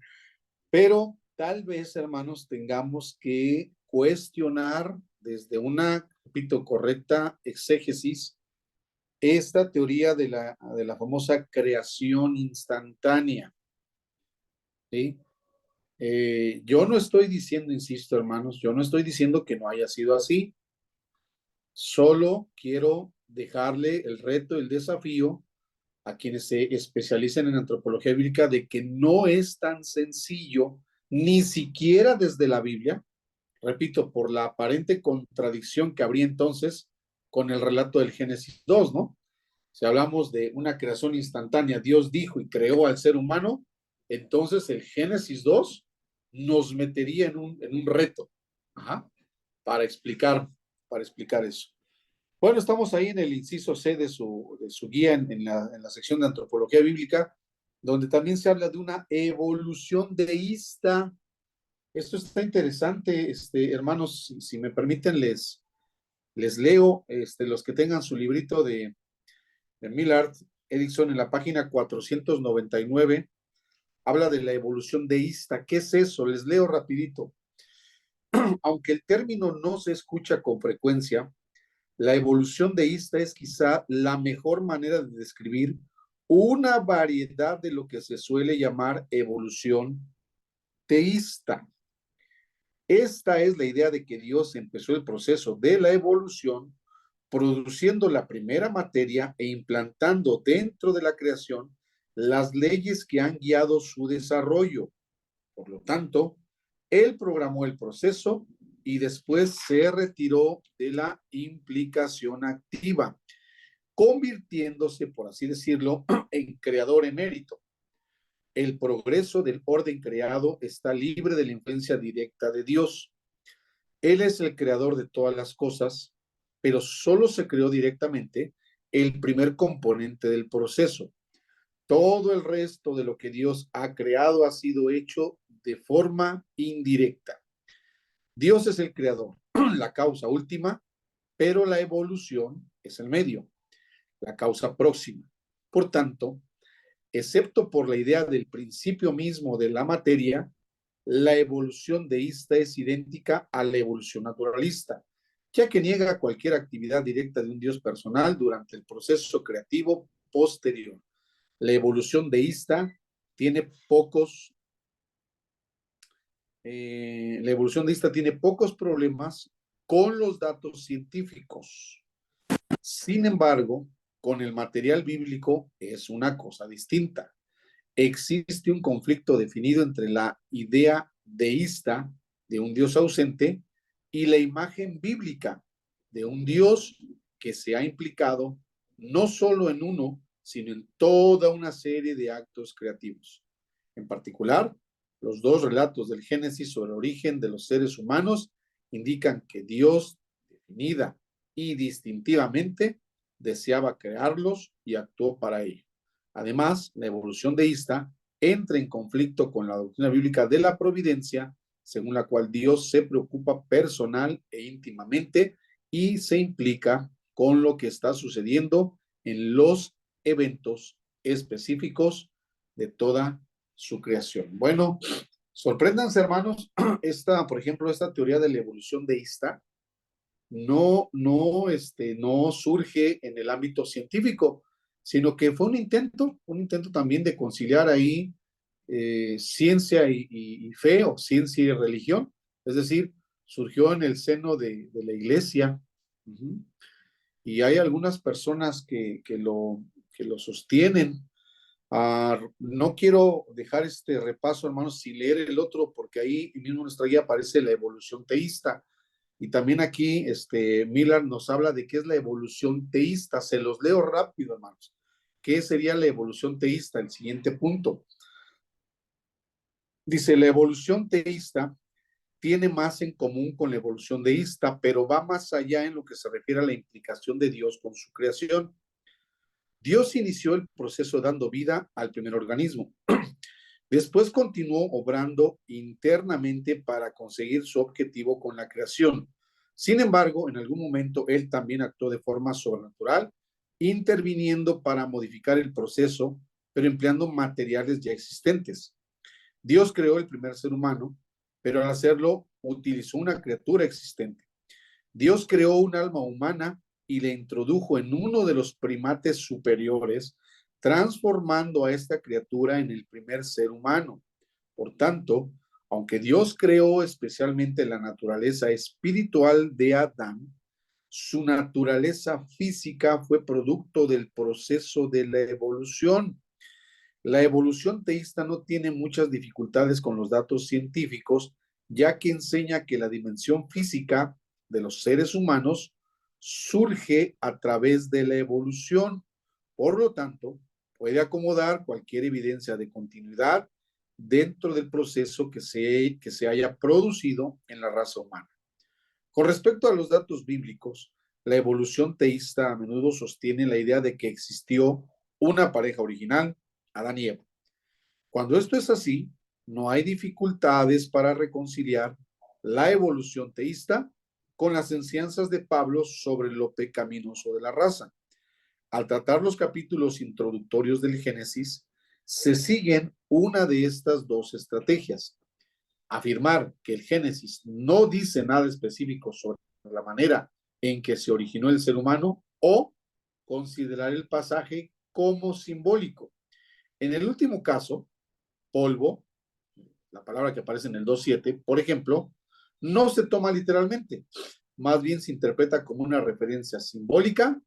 Pero tal vez, hermanos, tengamos que cuestionar desde una, repito, correcta exégesis esta teoría de la famosa creación instantánea. ¿Sí? Yo no estoy diciendo, insisto, hermanos, yo no estoy diciendo que no haya sido así. Solo quiero dejarle el reto, el desafío a quienes se especialicen en antropología bíblica de que no es tan sencillo, ni siquiera desde la Biblia, repito, por la aparente contradicción que habría entonces con el relato del Génesis 2, ¿no? Si hablamos de una creación instantánea, Dios dijo y creó al ser humano, entonces el Génesis 2 nos metería en un reto. Ajá, para explicar eso. Bueno, estamos ahí en el inciso C de su guía en la sección de antropología bíblica, donde también se habla de una evolución deísta. Esto está interesante, hermanos, si me permiten, les leo, los que tengan su librito de Millard Erickson en la página 499, habla de la evolución deísta. ¿Qué es eso? Les leo rapidito. Aunque el término no se escucha con frecuencia, la evolución deísta es quizá la mejor manera de describir una variedad de lo que se suele llamar evolución teísta. Esta es la idea de que Dios empezó el proceso de la evolución produciendo la primera materia e implantando dentro de la creación las leyes que han guiado su desarrollo. Por lo tanto, Él programó el proceso y después se retiró de la implicación activa, convirtiéndose, por así decirlo, en creador emérito. El progreso del orden creado está libre de la influencia directa de Dios. Él es el creador de todas las cosas, pero solo se creó directamente el primer componente del proceso. Todo el resto de lo que Dios ha creado ha sido hecho de forma indirecta. Dios es el creador, la causa última, pero la evolución es el medio, la causa próxima. Por tanto, excepto por la idea del principio mismo de la materia, la evolución deísta es idéntica a la evolución naturalista, ya que niega cualquier actividad directa de un Dios personal durante el proceso creativo posterior. La evolución deísta tiene pocos problemas con los datos científicos. Sin embargo, con el material bíblico es una cosa distinta. Existe un conflicto definido entre la idea deísta de un Dios ausente y la imagen bíblica de un Dios que se ha implicado no solo en uno, sino en toda una serie de actos creativos. En particular, los dos relatos del Génesis sobre el origen de los seres humanos indican que Dios, definida y distintivamente, deseaba crearlos y actuó para ello. Además, la evolución deísta entra en conflicto con la doctrina bíblica de la providencia, según la cual Dios se preocupa personal e íntimamente y se implica con lo que está sucediendo en los eventos específicos de toda su creación. Bueno, sorpréndanse, hermanos, por ejemplo, esta teoría de la evolución deísta no surge en el ámbito científico, sino que fue un intento también de conciliar ahí ciencia y fe, o ciencia y religión, es decir, surgió en el seno de la iglesia. Y hay algunas personas que lo sostienen. No quiero dejar este repaso, hermanos, sin leer el otro, porque ahí mismo en nuestra guía aparece la evolución teísta. Y también aquí, Millard nos habla de qué es la evolución teísta. Se los leo rápido, hermanos. ¿Qué sería la evolución teísta? El siguiente punto. Dice, la evolución teísta tiene más en común con la evolución deísta, pero va más allá en lo que se refiere a la implicación de Dios con su creación. Dios inició el proceso dando vida al primer organismo. Después continuó obrando internamente para conseguir su objetivo con la creación. Sin embargo, en algún momento Él también actuó de forma sobrenatural, interviniendo para modificar el proceso pero empleando materiales ya existentes. Dios creó el primer ser humano, pero al hacerlo utilizó una criatura existente. Dios creó un alma humana y le introdujo en uno de los primates superiores, transformando a esta criatura en el primer ser humano. Por tanto, aunque Dios creó especialmente la naturaleza espiritual de Adán, su naturaleza física fue producto del proceso de la evolución. La evolución teísta no tiene muchas dificultades con los datos científicos, ya que enseña que la dimensión física de los seres humanos surge a través de la evolución. Por lo tanto, puede acomodar cualquier evidencia de continuidad dentro del proceso que se haya producido en la raza humana. Con respecto a los datos bíblicos, la evolución teísta a menudo sostiene la idea de que existió una pareja original, Adán y Eva. Cuando esto es así, no hay dificultades para reconciliar la evolución teísta con las enseñanzas de Pablo sobre lo pecaminoso de la raza. Al tratar los capítulos introductorios del Génesis, se siguen una de estas dos estrategias. Afirmar que el Génesis no dice nada específico sobre la manera en que se originó el ser humano o considerar el pasaje como simbólico. En el último caso, polvo, la palabra que aparece en el 2.7, por ejemplo, no se toma literalmente, más bien se interpreta como una referencia simbólica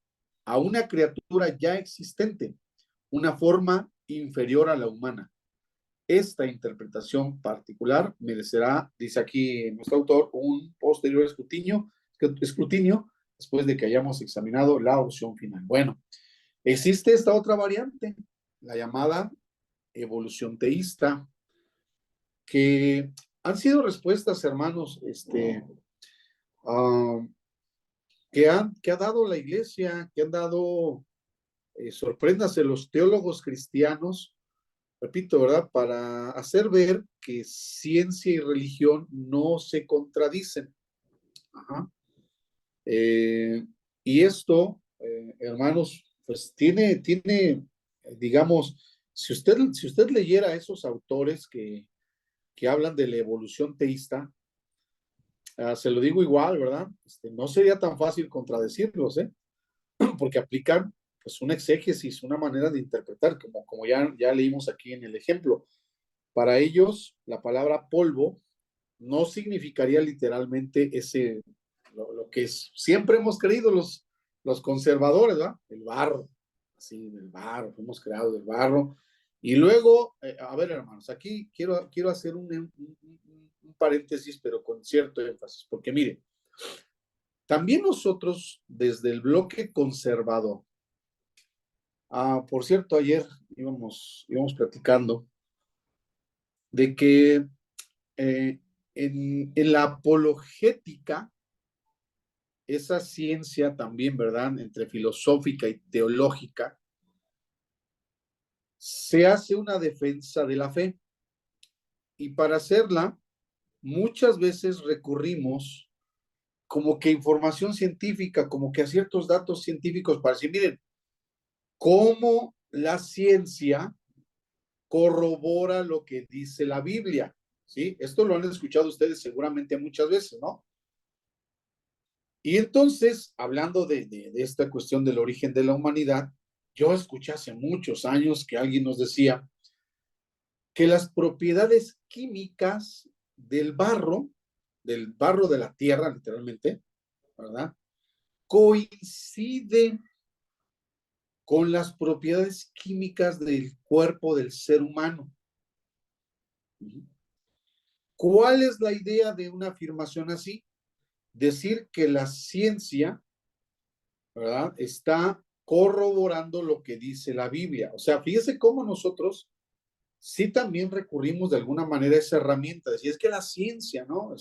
a una criatura ya existente, una forma inferior a la humana. Esta interpretación particular merecerá, dice aquí nuestro autor, un posterior escrutinio después de que hayamos examinado la opción final. Bueno, existe esta otra variante, la llamada evolución teísta, que han sido respuestas, hermanos, que ha dado la iglesia, que han dado sorprendas de los teólogos cristianos, repito, ¿verdad? Para hacer ver que ciencia y religión no se contradicen. Ajá. Y esto, hermanos, pues tiene, digamos, si usted leyera a esos autores que hablan de la evolución teísta, se lo digo igual, ¿verdad? No sería tan fácil contradecirlos, ¿eh? Porque aplican pues una exégesis, una manera de interpretar, como ya leímos aquí en el ejemplo. Para ellos, la palabra polvo no significaría literalmente lo que siempre hemos creído los conservadores, ¿verdad? El barro, así, del barro, hemos creado del barro. Y luego, a ver, hermanos, aquí quiero hacer un paréntesis, pero con cierto énfasis, porque mire, también nosotros, desde el bloque conservador, por cierto, ayer íbamos platicando de que en la apologética, esa ciencia también, ¿verdad?, entre filosófica y teológica, se hace una defensa de la fe. Y para hacerla, muchas veces recurrimos como que información científica, como que a ciertos datos científicos para decir, miren, cómo la ciencia corrobora lo que dice la Biblia, ¿sí? Esto lo han escuchado ustedes seguramente muchas veces, ¿no? Y entonces, hablando de esta cuestión del origen de la humanidad, yo escuché hace muchos años que alguien nos decía que las propiedades químicas del barro de la tierra, literalmente, ¿verdad?, coinciden con las propiedades químicas del cuerpo del ser humano. ¿Cuál es la idea de una afirmación así? Decir que la ciencia, ¿verdad?, está corroborando lo que dice la Biblia. O sea, fíjese cómo nosotros sí también recurrimos de alguna manera a esa herramienta. Decir, es que la ciencia, ¿no?,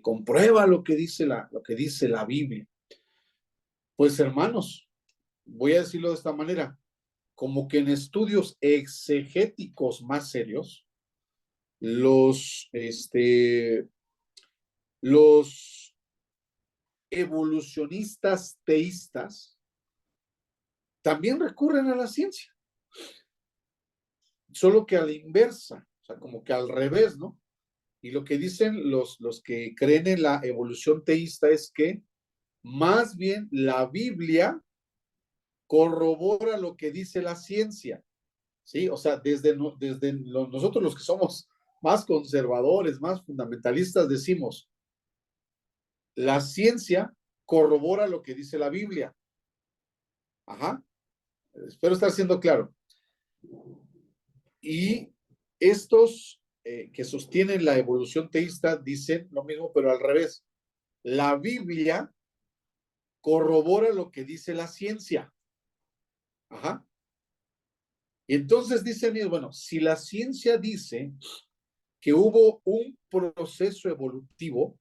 comprueba lo que dice la Biblia. Pues, hermanos, voy a decirlo de esta manera, como que en estudios exegéticos más serios, los evolucionistas teístas también recurren a la ciencia. solo que a la inversa, o sea, como que al revés, ¿no? Y lo que dicen los que creen en la evolución teísta es que más bien la Biblia corrobora lo que dice la ciencia, ¿sí? O sea, nosotros los que somos más conservadores, más fundamentalistas, decimos, la ciencia corrobora lo que dice la Biblia. Ajá, espero estar siendo claro. Y estos que sostienen la evolución teísta dicen lo mismo, pero al revés. La Biblia corrobora lo que dice la ciencia. Ajá. Y entonces dicen, bueno, si la ciencia dice que hubo un proceso evolutivo,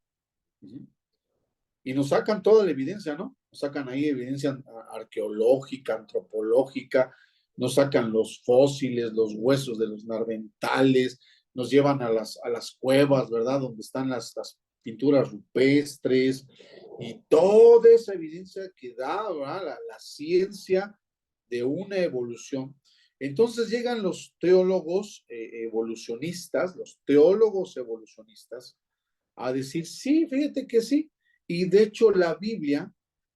y nos sacan toda la evidencia, ¿no? Nos sacan ahí evidencia arqueológica, antropológica, nos sacan los fósiles, los huesos de los narventales, nos llevan a las cuevas, ¿verdad? Donde están las pinturas rupestres y toda esa evidencia que da, ¿verdad? La ciencia de una evolución. Entonces llegan los teólogos evolucionistas, a decir, sí, fíjate que sí. Y de hecho la Biblia,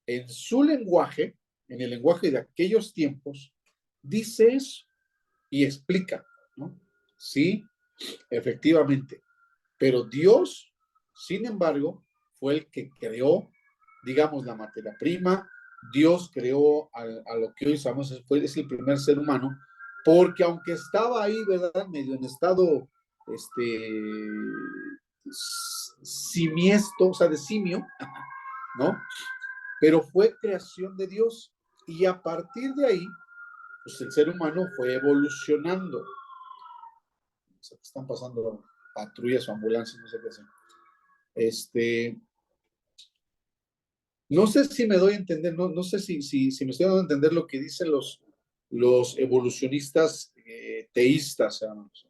en su lenguaje, en el lenguaje de aquellos tiempos, dice eso y explica, ¿no? Sí, efectivamente. Pero Dios, sin embargo, fue el que creó, digamos, la materia prima. Dios creó a lo que hoy sabemos es el primer ser humano, porque aunque estaba ahí, ¿verdad? Medio en estado, simiesco, o sea, de simio, ¿no? Pero fue creación de Dios. Y a partir de ahí, pues el ser humano fue evolucionando. Están pasando patrullas o ambulancias, no sé qué hacen. No sé si me doy a entender, no sé si me estoy dando a entender lo que dicen los evolucionistas teístas, hermanos.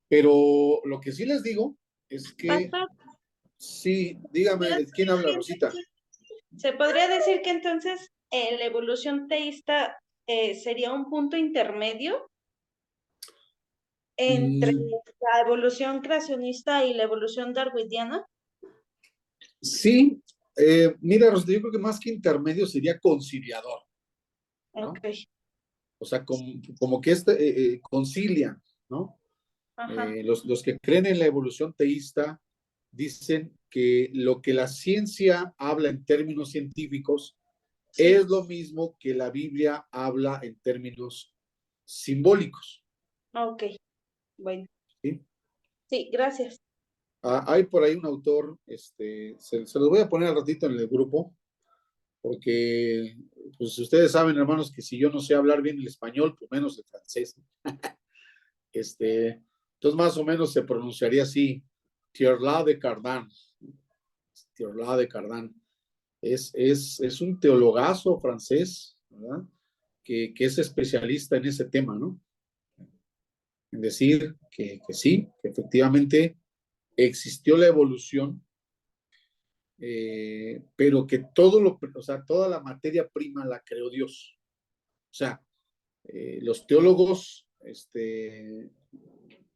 Pero lo que sí les digo es que, Pastor, sí, dígame, ¿quién habla, Rosita? ¿se podría decir que entonces la evolución teísta sería un punto intermedio entre la evolución creacionista y la evolución darwiniana? Sí, mira, Rosita, yo creo que más que intermedio sería conciliador, ¿no? Ok. O sea, como que concilian, ¿no? Ajá. Los que creen en la evolución teísta dicen que lo que la ciencia habla en términos científicos Sí. es lo mismo que la Biblia habla en términos simbólicos. Ok, bueno. ¿Sí? Sí, gracias. Hay por ahí un autor, se los voy a poner al ratito en el grupo, porque pues ustedes saben, hermanos, que si yo no sé hablar bien el español, pues menos el francés. Entonces más o menos se pronunciaría así, Teilhard de Chardin. Teilhard de Chardin. Es un teologazo francés, ¿verdad? Que es especialista en ese tema, ¿no? En decir que sí, que efectivamente existió la evolución, pero que toda la materia prima la creó Dios. O sea, los teólogos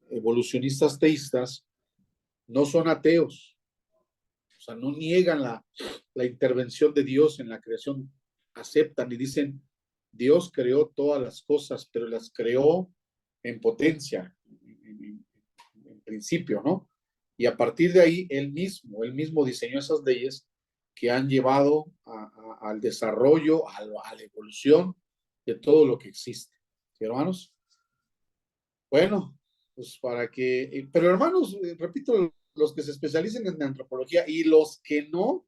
evolucionistas teístas no son ateos, o sea, no niegan la intervención de Dios en la creación, aceptan y dicen, Dios creó todas las cosas, pero las creó en potencia, en principio, ¿no? Y a partir de ahí, él mismo diseñó esas leyes que han llevado al desarrollo, a la evolución de todo lo que existe. ¿Sí, hermanos? Bueno, pues pero hermanos, repito, los que se especialicen en antropología y los que no,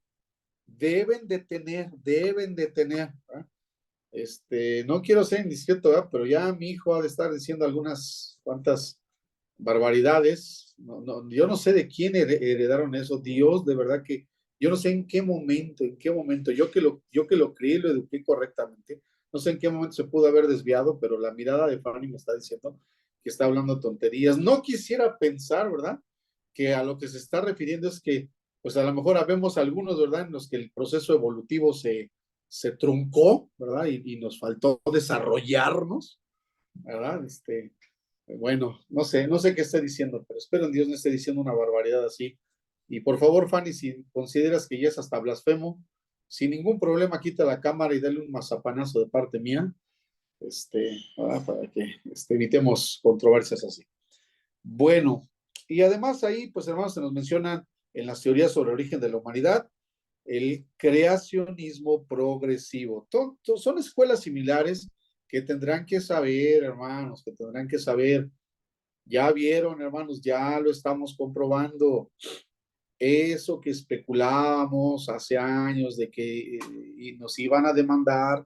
deben de tener, ¿verdad? No quiero ser indiscreto, ¿verdad? Pero ya mi hijo ha de estar diciendo algunas cuantas barbaridades. Yo no sé de quién heredaron eso. Dios, de verdad que yo no sé en qué momento, yo que lo crié y lo eduqué correctamente, no sé en qué momento se pudo haber desviado, pero la mirada de Fanny me está diciendo que está hablando tonterías. No quisiera pensar, ¿verdad? Que a lo que se está refiriendo es que, pues a lo mejor habemos algunos, ¿verdad? En los que el proceso evolutivo se truncó, ¿verdad? Y nos faltó desarrollarnos, ¿verdad? Bueno, no sé qué esté diciendo, pero espero en Dios no esté diciendo una barbaridad así. Y por favor, Fanny, si consideras que ya es hasta blasfemo, sin ningún problema, quita la cámara y dale un mazapanazo de parte mía, para que evitemos controversias así. Bueno, y además ahí, pues hermanos, se nos mencionan en las teorías sobre el origen de la humanidad el creacionismo progresivo. Son escuelas similares que tendrán que saber, hermanos, que tendrán que saber. Ya vieron, hermanos, ya lo estamos comprobando. Eso que especulábamos hace años de que nos iban a demandar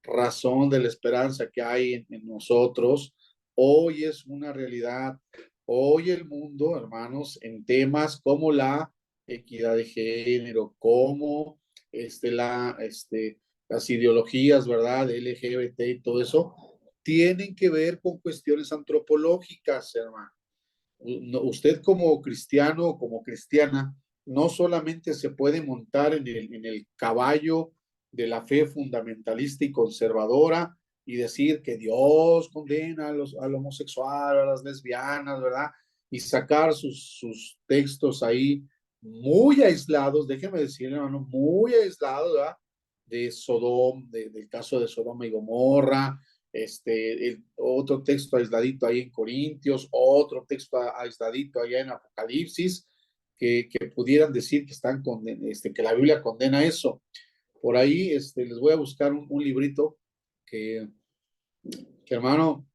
razón de la esperanza que hay en nosotros, hoy es una realidad. Hoy el mundo, hermanos, en temas como la equidad de género, como las ideologías, ¿verdad? LGBT y todo eso, tienen que ver con cuestiones antropológicas, hermano. Usted como cristiano, como cristiana, no solamente se puede montar en el caballo de la fe fundamentalista y conservadora y decir que Dios condena al homosexual, a las lesbianas, ¿verdad? Y sacar sus textos ahí muy aislados, déjeme decirle, hermano, muy aislados, ¿verdad? De Sodom, del caso de Sodoma y Gomorra, otro texto aisladito ahí en Corintios, otro texto aisladito allá en Apocalipsis, que pudieran decir que que la Biblia condena eso. Por ahí les voy a buscar un librito que, hermano,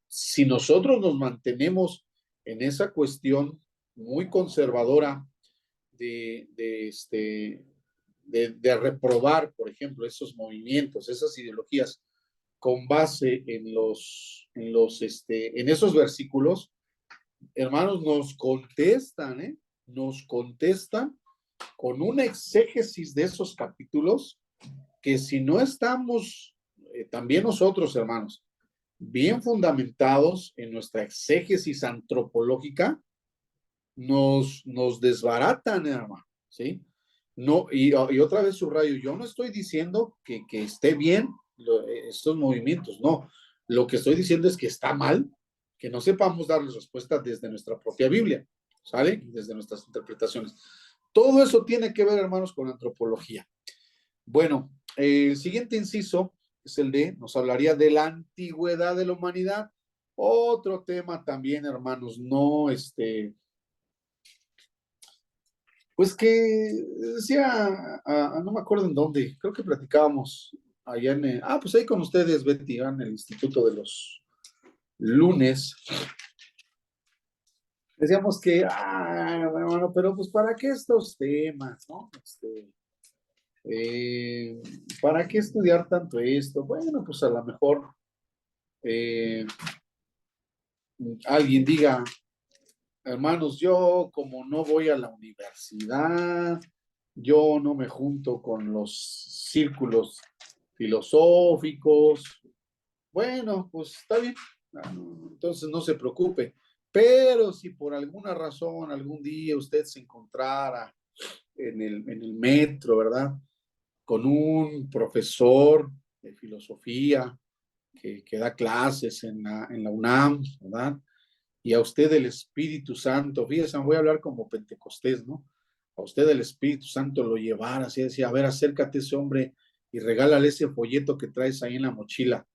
si nosotros nos mantenemos en esa cuestión muy conservadora de reprobar, por ejemplo, esos movimientos, esas ideologías, con base en esos versículos, hermanos, nos contestan, ¿eh? Nos contestan con una exégesis de esos capítulos que si no estamos, también nosotros, hermanos, bien fundamentados en nuestra exégesis antropológica, nos desbaratan, hermano, ¿sí? No, y otra vez subrayo, yo no estoy diciendo que esté bien estos movimientos, no. Lo que estoy diciendo es que está mal que no sepamos darles respuesta desde nuestra propia Biblia, ¿sale? Desde nuestras interpretaciones. Todo eso tiene que ver, hermanos, con antropología. Bueno, el siguiente inciso es nos hablaría de la antigüedad de la humanidad. Otro tema también, hermanos, pues que decía, no me acuerdo en dónde, creo que platicábamos allá pues ahí con ustedes, Betty, en el Instituto de los Lunes. Decíamos que, bueno, pero pues ¿para qué estos temas, no? ¿Para qué estudiar tanto esto? Bueno, pues a lo mejor alguien diga, hermanos, yo como no voy a la universidad, yo no me junto con los círculos filosóficos. Bueno, pues está bien, entonces no se preocupe. Pero si por alguna razón algún día usted se encontrara en el metro, ¿verdad? Con un profesor de filosofía que da clases en la UNAM, ¿verdad? Y a usted el Espíritu Santo, fíjese, voy a hablar como Pentecostés, ¿no? A usted el Espíritu Santo lo llevara, así decía, a ver, acércate a ese hombre y regálale ese folleto que traes ahí en la mochila.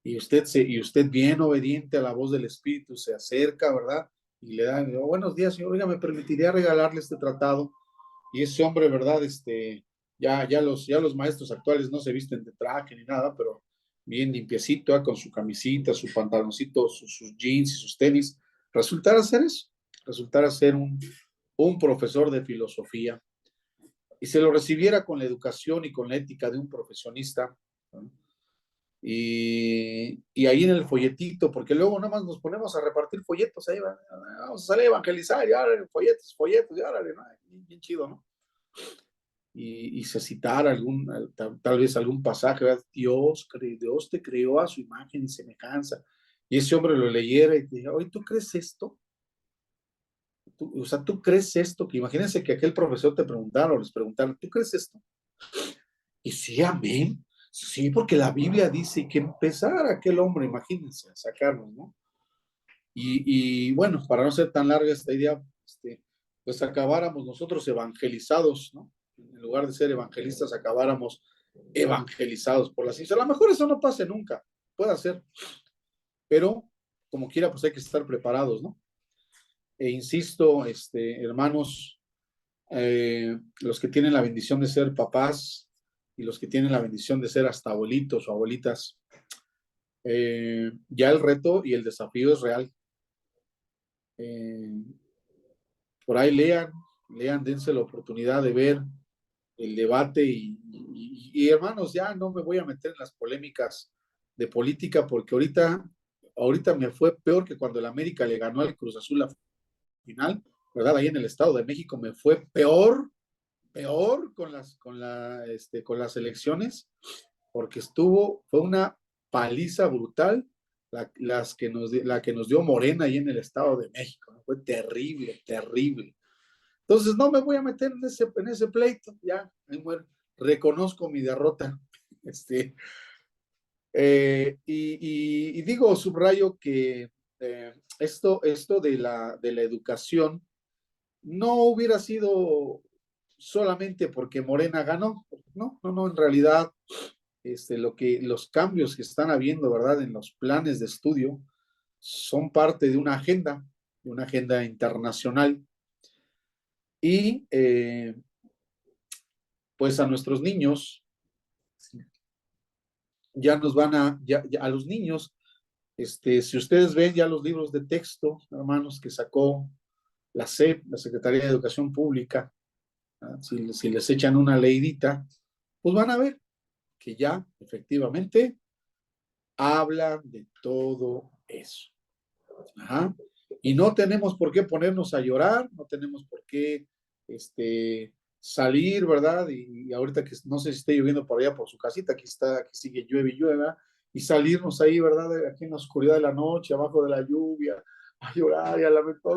Y usted bien obediente a la voz del Espíritu se acerca, ¿verdad? Y le da, buenos días, señor, oiga, me permitiría regalarle este tratado. Y ese hombre, ¿verdad? Ya los maestros actuales no se visten de traje ni nada, pero bien limpiecito, con su camisita, su pantaloncito, sus jeans y sus tenis. Resultara ser eso, resultara ser un profesor de filosofía y se lo recibiera con la educación y con la ética de un profesionista, ¿no? Y ahí en el folletito, porque luego nada más nos ponemos a repartir folletos, ahí vamos a salir a evangelizar, y ahora folletos, y ahora, bien chido, ¿no? Y se citara tal vez algún pasaje, ¿verdad? Dios te creó a su imagen y semejanza. Y ese hombre lo leyera y te diga, oye, ¿tú crees esto? O sea, ¿tú crees esto? Que imagínense que aquel profesor te preguntara o les preguntara, ¿tú crees esto? Y sí, amén. Sí, porque la Biblia dice que empezara aquel hombre, imagínense, a sacarnos, ¿no? Y bueno, para no ser tan larga esta idea, pues acabáramos nosotros evangelizados, ¿no? En lugar de ser evangelistas, acabáramos evangelizados por la ciencia. A lo mejor eso no pase nunca, puede ser, pero como quiera, pues hay que estar preparados, ¿no? E insisto, hermanos, los que tienen la bendición de ser papás y los que tienen la bendición de ser hasta abuelitos o abuelitas, ya el reto y el desafío es real. Por ahí lean, dense la oportunidad de ver el debate y hermanos, ya no me voy a meter en las polémicas de política porque ahorita me fue peor que cuando el América le ganó al Cruz Azul la final, ¿verdad? Ahí en el Estado de México me fue peor con las elecciones, porque fue una paliza brutal la que nos dio Morena ahí en el Estado de México, ¿no? Fue terrible, terrible. Entonces no me voy a meter en ese pleito, ya, bueno, reconozco mi derrota. Y digo, subrayo que esto de la educación no hubiera sido solamente porque Morena ganó, no, en realidad, los cambios que están habiendo, ¿verdad?, en los planes de estudio son parte de una agenda internacional y pues a nuestros niños ya nos van a los niños, si ustedes ven ya los libros de texto, hermanos, que sacó la SEP, la Secretaría de Educación Pública, si les echan una leidita, pues van a ver que ya efectivamente hablan de todo eso. Ajá. Y no tenemos por qué ponernos a llorar, no tenemos por qué salir, ¿verdad? Y ahorita que no sé si esté lloviendo por allá por su casita, aquí sigue llueve y llueva, y salirnos ahí, ¿verdad? Aquí en la oscuridad de la noche, abajo de la lluvia, a llorar y a lamentar.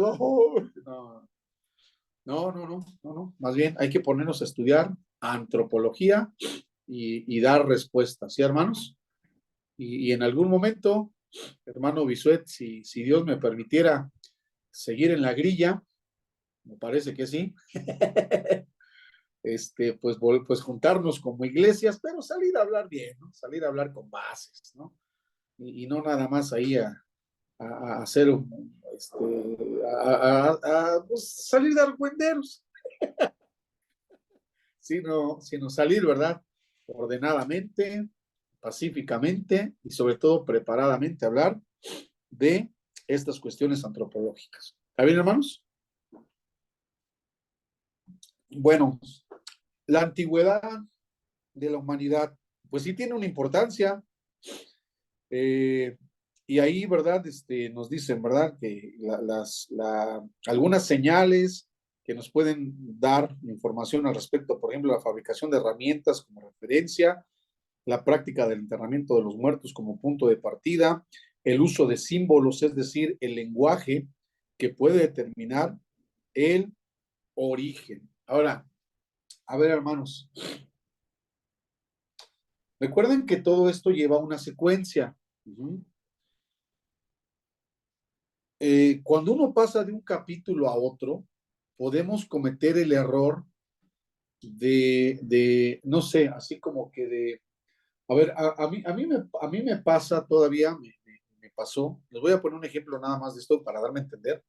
No. Más bien hay que ponernos a estudiar antropología y dar respuestas, ¿sí, hermanos? Y en algún momento, hermano Bisuet, si Dios me permitiera seguir en la grilla, me parece que sí, pues juntarnos como iglesias, pero salir a hablar bien, ¿no? Salir a hablar con bases, ¿no? Y no nada más ahí a hacer pues salir de argüenderos, sino salir, ¿verdad? Ordenadamente, pacíficamente y sobre todo preparadamente a hablar de estas cuestiones antropológicas. ¿Está bien, hermanos? Bueno, la antigüedad de la humanidad, pues sí tiene una importancia. Y ahí, ¿verdad? Nos dicen, ¿verdad? Que algunas señales que nos pueden dar información al respecto, por ejemplo, la fabricación de herramientas como referencia, la práctica del enterramiento de los muertos como punto de partida, el uso de símbolos, es decir, el lenguaje que puede determinar el origen. Ahora, a ver, hermanos, recuerden que todo esto lleva una secuencia. Cuando uno pasa de un capítulo a otro, podemos cometer el error no sé, así como que a ver, a mí me pasa todavía, me pasó, les voy a poner un ejemplo nada más de esto para darme a entender,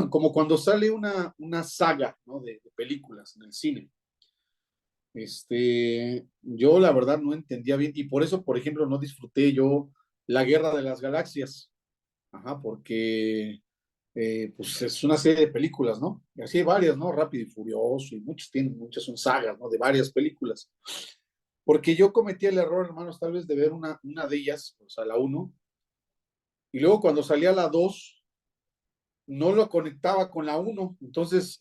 como cuando sale una saga, ¿no?, de películas en el cine. Yo la verdad no entendía bien y por eso, por ejemplo, no disfruté yo La Guerra de las Galaxias. Ajá, porque pues es una serie de películas, ¿no? Y así hay varias, ¿no? Rápido y Furioso, y muchas son sagas, ¿no? De varias películas. Porque yo cometí el error, hermanos, tal vez de ver una de ellas, o sea, la 1, y luego cuando salía la 2, no lo conectaba con la 1, entonces,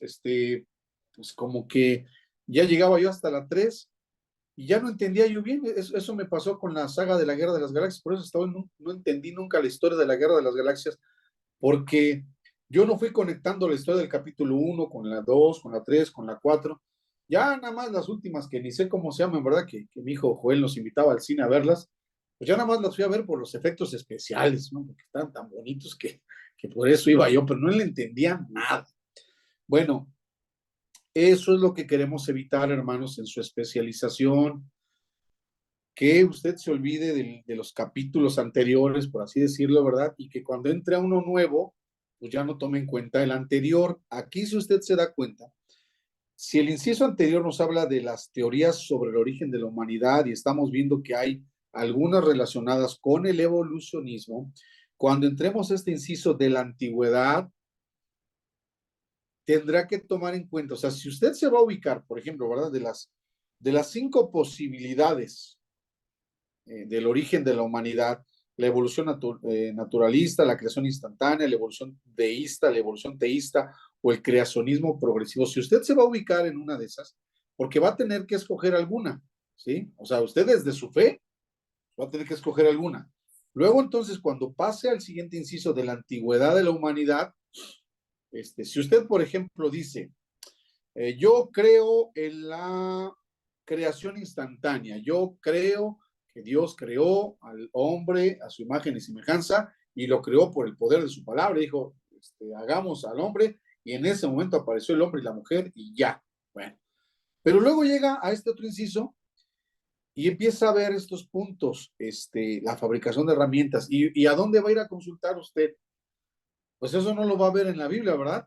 pues como que ya llegaba yo hasta la 3, y ya no entendía yo bien. Eso me pasó con la saga de la Guerra de las Galaxias, por eso no entendí nunca la historia de la Guerra de las Galaxias, porque yo no fui conectando la historia del capítulo 1 con la 2, con la 3, con la 4, Ya nada más las últimas, que ni sé cómo se llaman, ¿verdad? Que mi hijo Joel nos invitaba al cine a verlas, pues ya nada más las fui a ver por los efectos especiales, ¿no? Porque estaban tan bonitos que por eso iba yo, pero no le entendía nada. Bueno, eso es lo que queremos evitar, hermanos, en su especialización, que usted se olvide de los capítulos anteriores, por así decirlo, ¿verdad? Y que cuando entre a uno nuevo, pues ya no tome en cuenta el anterior. Aquí, si usted se da cuenta, si el inciso anterior nos habla de las teorías sobre el origen de la humanidad y estamos viendo que hay algunas relacionadas con el evolucionismo, cuando entremos a este inciso de la antigüedad, tendrá que tomar en cuenta, o sea, si usted se va a ubicar, por ejemplo, ¿verdad? De las 5 posibilidades del origen de la humanidad, la evolución naturalista, la creación instantánea, la evolución deísta, la evolución teísta o el creacionismo progresivo. Si usted se va a ubicar en una de esas, porque va a tener que escoger alguna, ¿sí? O sea, usted desde su fe va a tener que escoger alguna. Luego, entonces, cuando pase al siguiente inciso de la antigüedad de la humanidad, si usted, por ejemplo, dice, yo creo en la creación instantánea. Yo creo que Dios creó al hombre a su imagen y semejanza y lo creó por el poder de su palabra. Dijo, hagamos al hombre, y en ese momento apareció el hombre y la mujer y ya. Bueno, pero luego llega a este otro inciso y empieza a ver estos puntos, la fabricación de herramientas. ¿Y a dónde va a ir a consultar usted? Pues eso no lo va a ver en la Biblia, ¿verdad?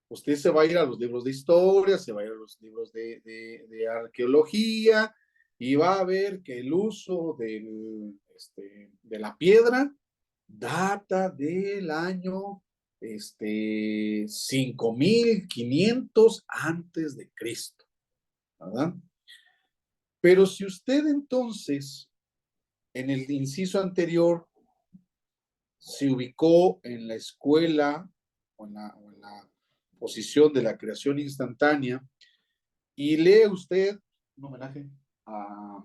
Usted se va a ir a los libros de historia, se va a ir a los libros de arqueología y va a ver que el uso de la piedra data del año 5500 antes de Cristo, ¿verdad? Pero si usted entonces en el inciso anterior se ubicó en la escuela o en la posición de la creación instantánea, y lee usted un homenaje a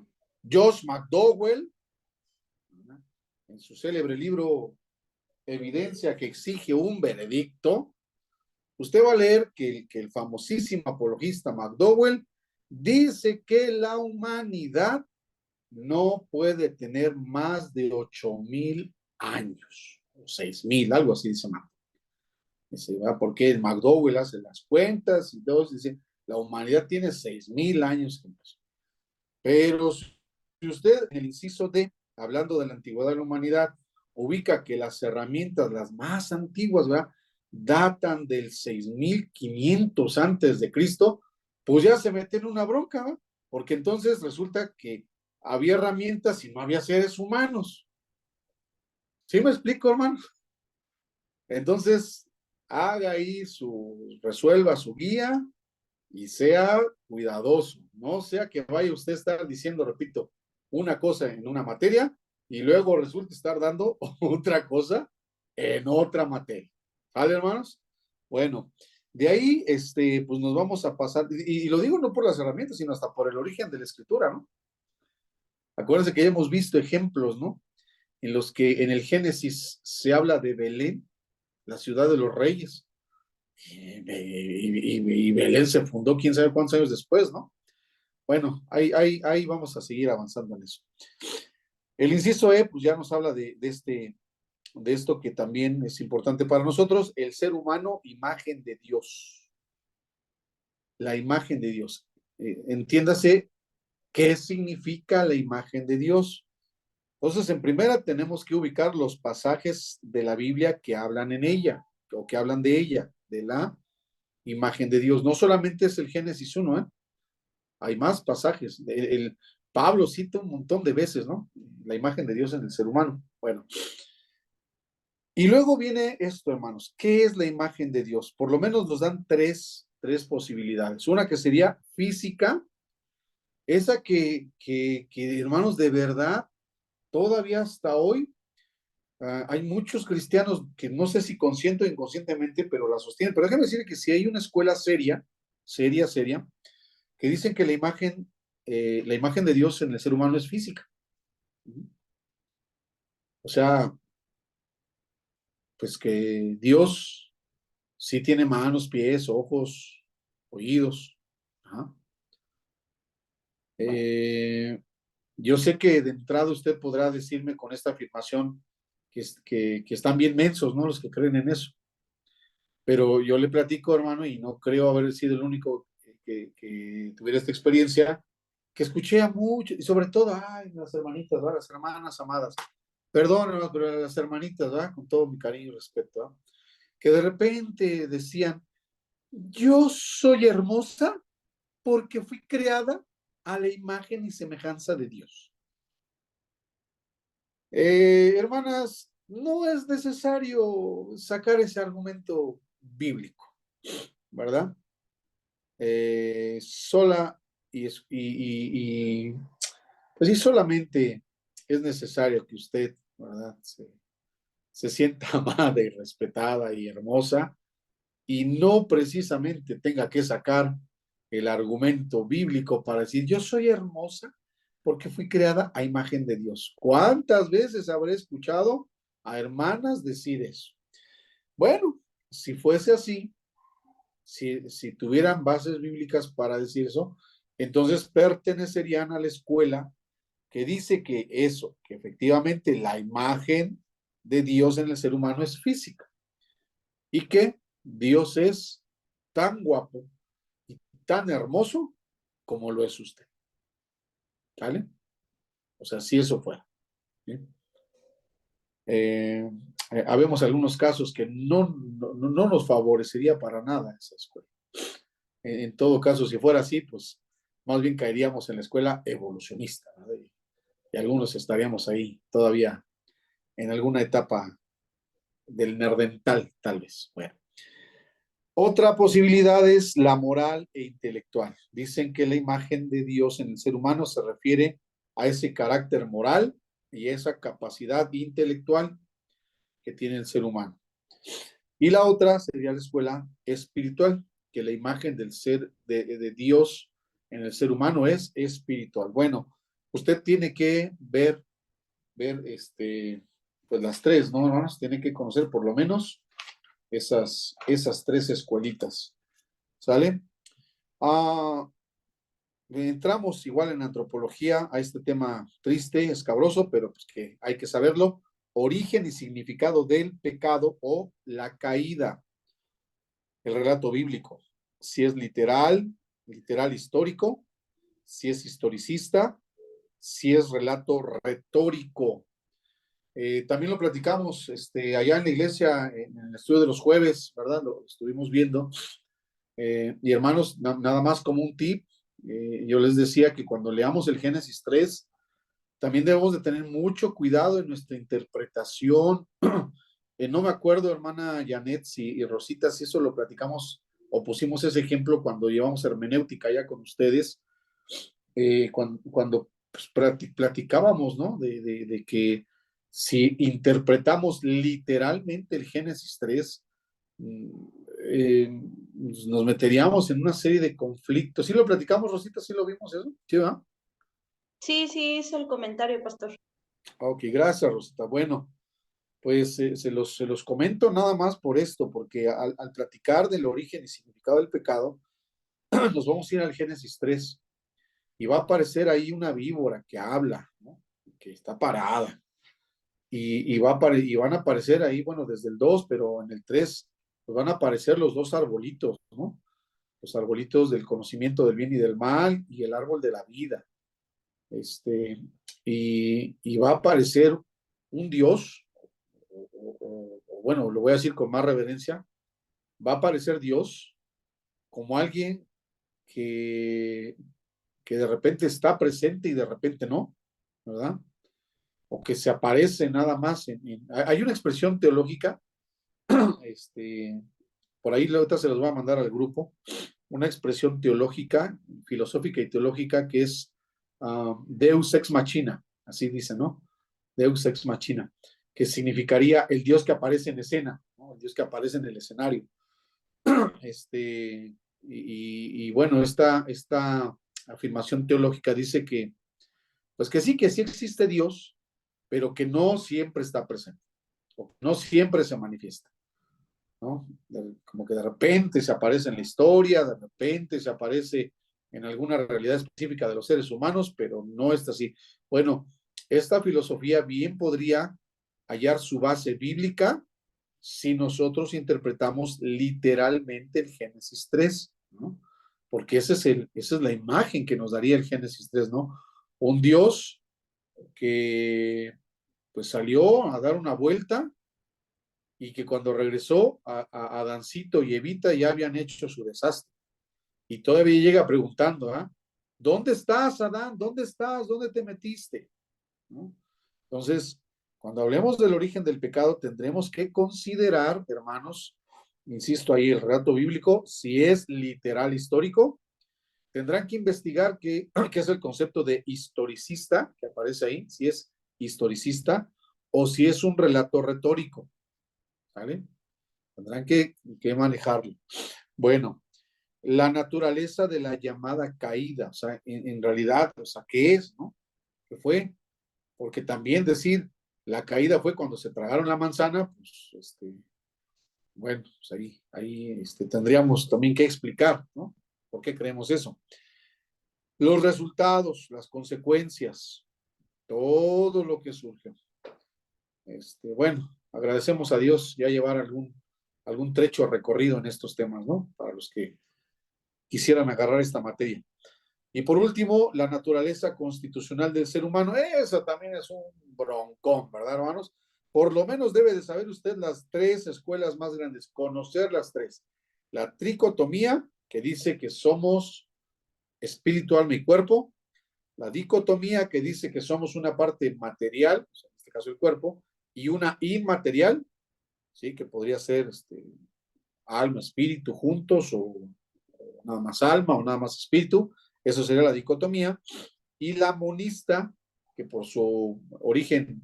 Josh McDowell, ¿verdad? En su célebre libro Evidencia que exige un veredicto, usted va a leer que el famosísimo apologista McDowell dice que la humanidad no puede tener más de 8,000 años, o 6,000, algo así dice McDowell. Porque el McDowell hace las cuentas y todos dicen, la humanidad tiene 6,000 años. Pero si usted en el inciso D, hablando de la antigüedad de la humanidad, ubica que las herramientas, las más antiguas, ¿verdad?, datan del 6500 antes de Cristo, pues ya se mete en una bronca, ¿verdad? Porque entonces resulta que había herramientas y no había seres humanos. ¿Sí me explico, hermano? Entonces, haga ahí resuelva su guía y sea cuidadoso. No sea que vaya usted a estar diciendo, repito, una cosa en una materia y luego resulte estar dando otra cosa en otra materia. ¿Vale, hermanos? Bueno, de ahí, pues nos vamos a pasar, y lo digo no por las herramientas, sino hasta por el origen de la escritura, ¿no? Acuérdense que ya hemos visto ejemplos, ¿no? En los que en el Génesis se habla de Belén, la ciudad de los reyes, y Belén se fundó quién sabe cuántos años después, ¿no? Bueno, ahí vamos a seguir avanzando en eso. El inciso E, pues ya nos habla de esto que también es importante para nosotros, el ser humano, imagen de Dios. La imagen de Dios. Entiéndase qué significa la imagen de Dios. Entonces, en primera tenemos que ubicar los pasajes de la Biblia que hablan en ella, o que hablan de ella, de la imagen de Dios. No solamente es el Génesis 1, ¿eh? Hay más pasajes. Pablo cita un montón de veces, ¿no? La imagen de Dios en el ser humano. Bueno. Y luego viene esto, hermanos. ¿Qué es la imagen de Dios? Por lo menos nos dan tres posibilidades. Una que sería física, esa que hermanos, de verdad, todavía hasta hoy, hay muchos cristianos que no sé si consciente o inconscientemente, pero la sostienen. Pero déjame decir que si hay una escuela seria, que dicen que la imagen de Dios en el ser humano es física. O sea, pues que Dios sí tiene manos, pies, ojos, oídos. ¿Ah? Yo sé que de entrada usted podrá decirme con esta afirmación que están bien mensos, ¿no? Los que creen en eso. Pero yo le platico, hermano, y no creo haber sido el único que tuviera esta experiencia, que escuché a muchos, y sobre todo, ay, las hermanitas, ¿verdad? Las hermanas amadas. Perdón, hermano, pero las hermanitas, ¿verdad? Con todo mi cariño y respeto, ¿verdad? Que de repente decían, yo soy hermosa porque fui creada a la imagen y semejanza de Dios. Hermanas, no es necesario sacar ese argumento bíblico, ¿verdad? Sola pues sí, solamente es necesario que usted, ¿verdad? Se sienta amada y respetada y hermosa y no precisamente tenga que sacar el argumento bíblico para decir yo soy hermosa porque fui creada a imagen de Dios. ¿Cuántas veces habré escuchado a hermanas decir eso? Bueno, si fuese así, si tuvieran bases bíblicas para decir eso, entonces pertenecerían a la escuela que dice que eso, que efectivamente la imagen de Dios en el ser humano es física y que Dios es tan guapo y tan hermoso como lo es usted. ¿Vale? O sea, si eso fuera. ¿Sí? Habemos algunos casos que no nos favorecería para nada esa escuela. En todo caso, si fuera así, pues más bien caeríamos en la escuela evolucionista, ¿no? Y algunos estaríamos ahí todavía en alguna etapa del nerdental, tal vez. Bueno. Otra posibilidad es la moral e intelectual. Dicen que la imagen de Dios en el ser humano se refiere a ese carácter moral y esa capacidad intelectual que tiene el ser humano. Y la otra sería la escuela espiritual, que la imagen del ser de Dios en el ser humano es espiritual. Bueno, usted tiene que ver pues las tres, ¿no, hermanos? Tiene que conocer por lo menos esas tres escuelitas. ¿Sale? Entramos igual en antropología a este tema triste, escabroso, pero pues que hay que saberlo. Origen y significado del pecado o la caída. El relato bíblico. Si es literal histórico, si es historicista, si es relato retórico. También lo platicamos allá en la iglesia, en el estudio de los jueves, ¿verdad? Lo estuvimos viendo. Y hermanos, nada más como un tip, yo les decía que cuando leamos el Génesis 3, también debemos de tener mucho cuidado en nuestra interpretación. No me acuerdo, hermana Janet y Rosita, si eso lo platicamos o pusimos ese ejemplo cuando llevamos hermenéutica ya con ustedes, cuando pues, platicábamos, ¿no? De que si interpretamos literalmente el Génesis 3, nos meteríamos en una serie de conflictos. ¿Sí lo platicamos, Rosita? ¿Sí lo vimos eso? ¿Sí, va? Sí, sí, hizo el comentario, pastor. Ok, gracias, Rosita. Bueno, pues se los comento nada más por esto, porque al platicar del origen y significado del pecado, nos vamos a ir al Génesis 3 y va a aparecer ahí una víbora que habla, ¿no? Que está parada. Y van a aparecer ahí, bueno, desde el 2, pero en el 3 pues van a aparecer los dos arbolitos, ¿no? Los arbolitos del conocimiento del bien y del mal y el árbol de la vida. Y va a aparecer un Dios, o bueno, lo voy a decir con más reverencia, va a aparecer Dios como alguien que de repente está presente y de repente no, ¿verdad? O que se aparece nada más. Hay una expresión teológica, por ahí ahorita se los voy a mandar al grupo, una expresión teológica, filosófica y teológica que es Deus ex machina, así dice, ¿no? Deus ex machina, que significaría el Dios que aparece en escena, ¿no? El Dios que aparece en el escenario. Y bueno, esta afirmación teológica dice que, pues que sí existe Dios, pero que no siempre está presente, o no siempre se manifiesta, ¿no? Como que de repente se aparece en la historia, de repente se aparece en alguna realidad específica de los seres humanos, pero no es así. Bueno, esta filosofía bien podría hallar su base bíblica si nosotros interpretamos literalmente el Génesis 3, ¿no? Porque esa es la imagen que nos daría el Génesis 3, ¿no? Un Dios que pues salió a dar una vuelta y que cuando regresó a Adancito y Evita ya habían hecho su desastre. Y todavía llega preguntando, ¿ah? ¿Dónde estás, Adán? ¿Dónde estás? ¿Dónde te metiste? ¿No? Entonces, cuando hablemos del origen del pecado, tendremos que considerar, hermanos, insisto ahí, el relato bíblico, si es literal histórico, tendrán que investigar qué es el concepto de historicista, que aparece ahí, si es historicista o si es un relato retórico, ¿vale? Tendrán que manejarlo. Bueno, la naturaleza de la llamada caída, o sea, en realidad, o sea, ¿qué es, no? ¿Qué fue? Porque también decir la caída fue cuando se tragaron la manzana, pues, bueno, pues ahí tendríamos también que explicar, ¿no? ¿Por qué creemos eso? Los resultados, las consecuencias, todo lo que surge. Bueno, agradecemos a Dios ya llevar algún trecho recorrido en estos temas, ¿no? Para los que quisieran agarrar esta materia. Y por último, la naturaleza constitucional del ser humano. Eso también es un broncón, ¿verdad, hermanos? Por lo menos debe de saber usted las tres escuelas más grandes, conocer las tres. La tricotomía, que dice que somos espíritu, alma y cuerpo. La dicotomía, que dice que somos una parte material, en este caso el cuerpo, y una inmaterial, ¿sí? Que podría ser alma, espíritu juntos, o nada más alma, o nada más espíritu. Eso sería la dicotomía. Y la monista, que por su origen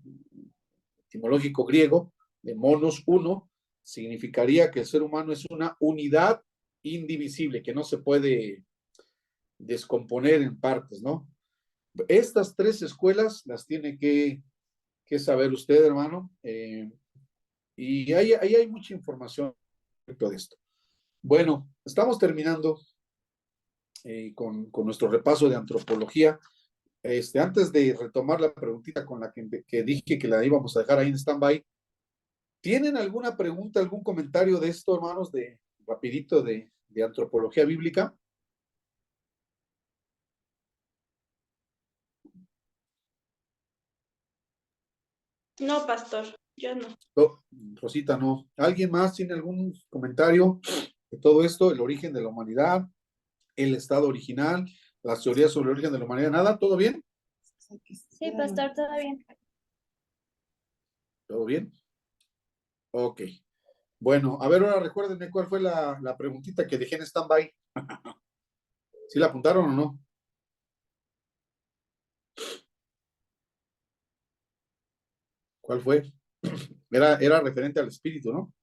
etimológico griego, de monos, uno, significaría que el ser humano es una unidad indivisible, que no se puede descomponer en partes, ¿no? Estas tres escuelas las tiene que saber usted, hermano, y ahí hay mucha información respecto de esto. Bueno, estamos terminando con nuestro repaso de antropología. Antes de retomar la preguntita con la que dije que la íbamos a dejar ahí en stand-by, ¿tienen alguna pregunta, algún comentario de esto, hermanos, rapidito de antropología bíblica? No, pastor, yo no. No, Rosita, no. ¿Alguien más tiene algún comentario de todo esto? El origen de la humanidad, el estado original, las teorías sobre el origen de la humanidad, ¿nada? ¿Todo bien? Sí, pastor, todo bien. ¿Todo bien? Ok. Bueno, a ver, ahora recuérdenme cuál fue la preguntita que dejé en stand-by. ¿Sí la apuntaron o no? ¿Cuál fue? Era referente al espíritu, ¿no?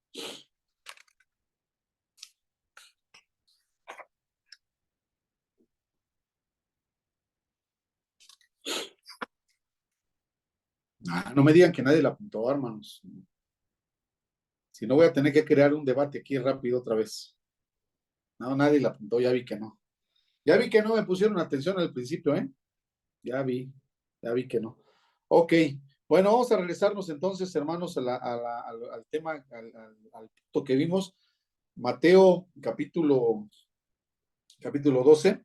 No me digan que nadie la apuntó, hermanos. Si no, voy a tener que crear un debate aquí rápido otra vez. No, nadie la apuntó, ya vi que no. Ya vi que no me pusieron atención al principio, ¿eh? Ya vi que no. Ok, bueno, vamos a regresarnos entonces, hermanos, al tema, al punto que vimos. Mateo capítulo 12.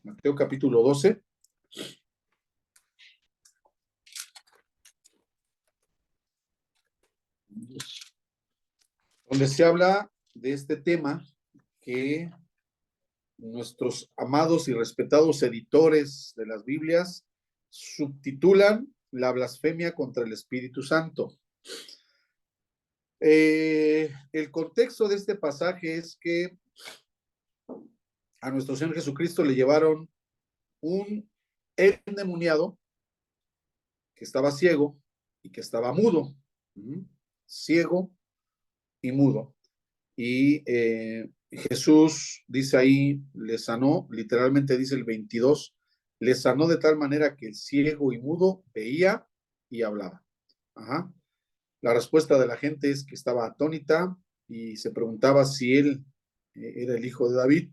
Mateo capítulo 12. Donde se habla de este tema que nuestros amados y respetados editores de las Biblias subtitulan la blasfemia contra el Espíritu Santo. El contexto de este pasaje es que a nuestro Señor Jesucristo le llevaron un endemoniado que estaba ciego y que estaba mudo, ciego y mudo. Y Jesús dice ahí, le sanó, literalmente dice el 22, le sanó de tal manera que el ciego y mudo veía y hablaba. Ajá. La respuesta de la gente es que estaba atónita y se preguntaba si él era el hijo de David,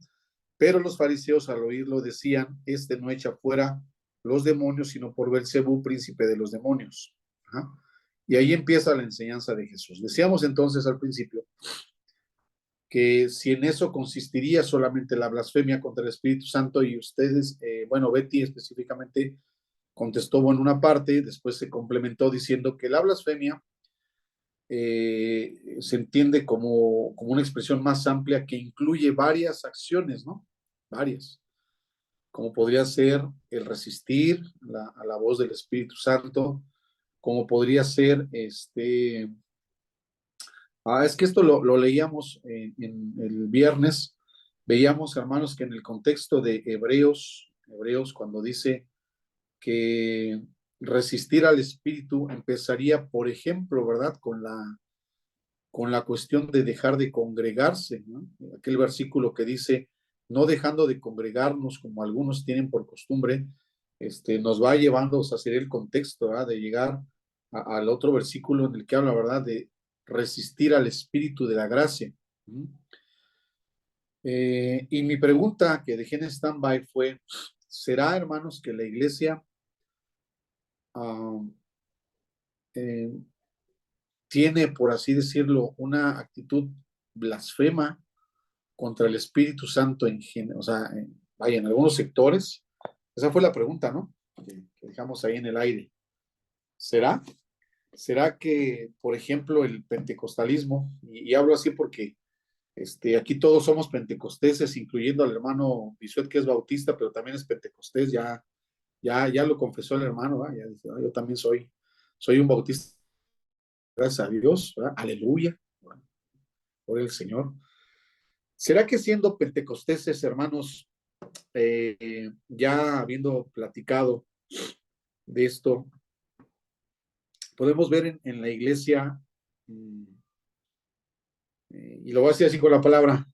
Pero los fariseos al oírlo decían, este no echa fuera los demonios, sino por Belcebú, príncipe de los demonios. Ajá. Y ahí empieza la enseñanza de Jesús. Decíamos entonces al principio que si en eso consistiría solamente la blasfemia contra el Espíritu Santo, y ustedes, bueno, Betty específicamente contestó, bueno, una parte, después se complementó diciendo que la blasfemia se entiende como una expresión más amplia que incluye varias acciones, ¿no? Varias, como podría ser el resistir a la voz del Espíritu Santo, como podría ser es que esto lo leíamos en el viernes, veíamos, hermanos, que en el contexto de Hebreos, cuando dice que resistir al Espíritu empezaría, por ejemplo, ¿verdad? Con la cuestión de dejar de congregarse, ¿no? Aquel versículo que dice, no dejando de congregarnos como algunos tienen por costumbre, nos va llevando, o sea, sería el contexto, ¿verdad? De llegar al otro versículo en el que habla, ¿verdad? De resistir al Espíritu de la gracia. Y mi pregunta que dejé en stand-by fue, ¿será, hermanos, que la iglesia tiene, por así decirlo, una actitud blasfema contra el Espíritu Santo en general? O sea, vaya, en algunos sectores? Esa fue la pregunta, ¿no? Que dejamos ahí en el aire. ¿Será? ¿Será que, por ejemplo, el pentecostalismo, y hablo así porque aquí todos somos pentecosteses, incluyendo al hermano Bisuet, que es bautista, pero también es pentecostés, ya lo confesó el hermano, ¿verdad? Ya dice, yo también soy un bautista, gracias a Dios, ¿verdad? Aleluya, bueno, por el Señor. ¿Será que siendo pentecosteses, hermanos, ya habiendo platicado de esto, podemos ver en la iglesia, y lo voy a decir así con la palabra,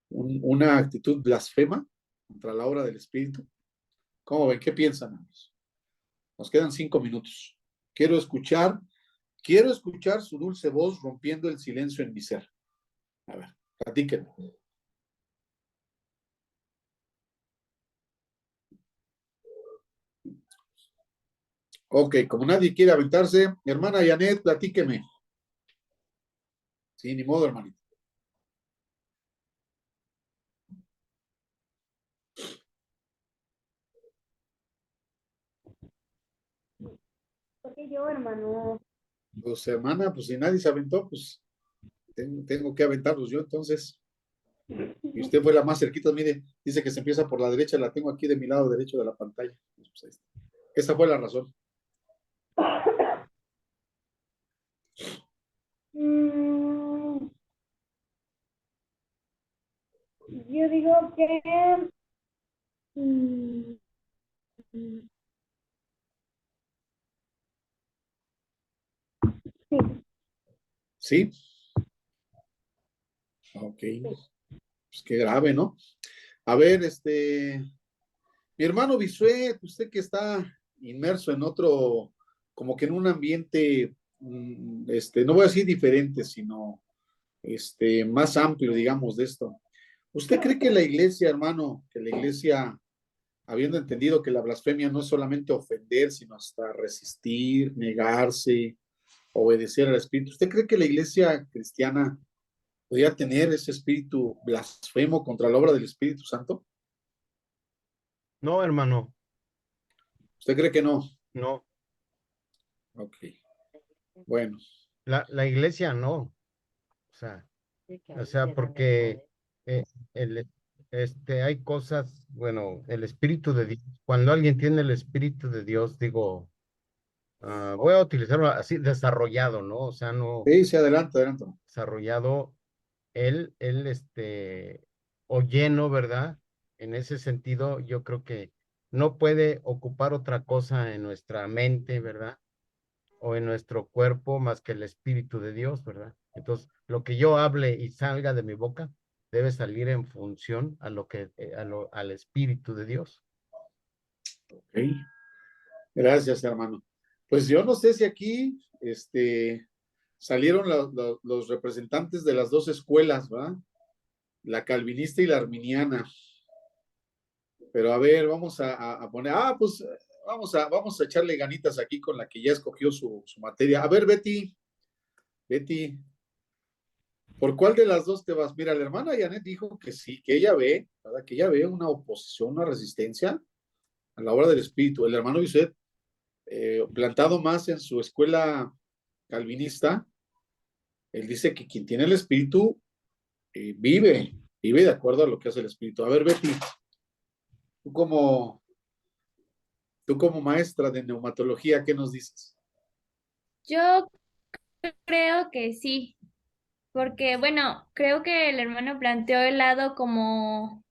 una actitud blasfema contra la obra del Espíritu? ¿Cómo ven? ¿Qué piensan, amigos? Nos quedan 5 minutos. Quiero escuchar su dulce voz rompiendo el silencio en mi ser. A ver, platíquenme. Ok, como nadie quiere aventarse, hermana Janet, platíqueme. Sí, ni modo, hermanito. Porque yo, hermano. Pues, hermana, pues si nadie se aventó, pues tengo que aventarlos yo, entonces. Y usted fue la más cerquita, mire, dice que se empieza por la derecha, la tengo aquí de mi lado derecho de la pantalla. Pues, esa fue la razón. Yo digo que sí. ¿Sí? Ok. Pues qué grave, ¿no? A ver, mi hermano Bisuet, usted que está inmerso en otro, como que en un ambiente, no voy a decir diferente, sino más amplio, digamos, de esto. ¿Usted cree que la iglesia, hermano, que la iglesia, habiendo entendido que la blasfemia no es solamente ofender, sino hasta resistir, negarse, obedecer al Espíritu, ¿usted cree que la iglesia cristiana podría tener ese espíritu blasfemo contra la obra del Espíritu Santo? No, hermano, ¿Usted cree que no? no. Ok, bueno. La iglesia no. O sea, porque eh, el, hay cosas, bueno, el Espíritu de Dios, cuando alguien tiene el Espíritu de Dios, digo, voy a utilizarlo así, desarrollado, ¿no? O sea, no Sí, sí, adelante, adelante. desarrollado, o lleno, ¿verdad? En ese sentido, yo creo que no puede ocupar otra cosa en nuestra mente, ¿verdad? O en nuestro cuerpo más que el Espíritu de Dios, ¿verdad? Entonces, lo que yo hable y salga de mi boca debe salir en función a lo que, al Espíritu de Dios. Ok, gracias, hermano. Pues yo no sé si aquí, salieron los representantes de las dos escuelas, ¿verdad? La calvinista y la arminiana. Pero a ver, vamos a poner, pues vamos a echarle ganitas aquí con la que ya escogió su materia. A ver, Betty, ¿por cuál de las dos te vas? Mira, la hermana Janet dijo que sí, que ella ve, ¿verdad? Que ella ve una oposición, una resistencia a la obra del Espíritu. El hermano Yuset, plantado más en su escuela calvinista, él dice que quien tiene el Espíritu vive de acuerdo a lo que hace el Espíritu. A ver, Betty, tú como, tú como maestra de neumatología, ¿qué nos dices? Yo creo que sí, porque bueno, creo que el hermano planteó el lado como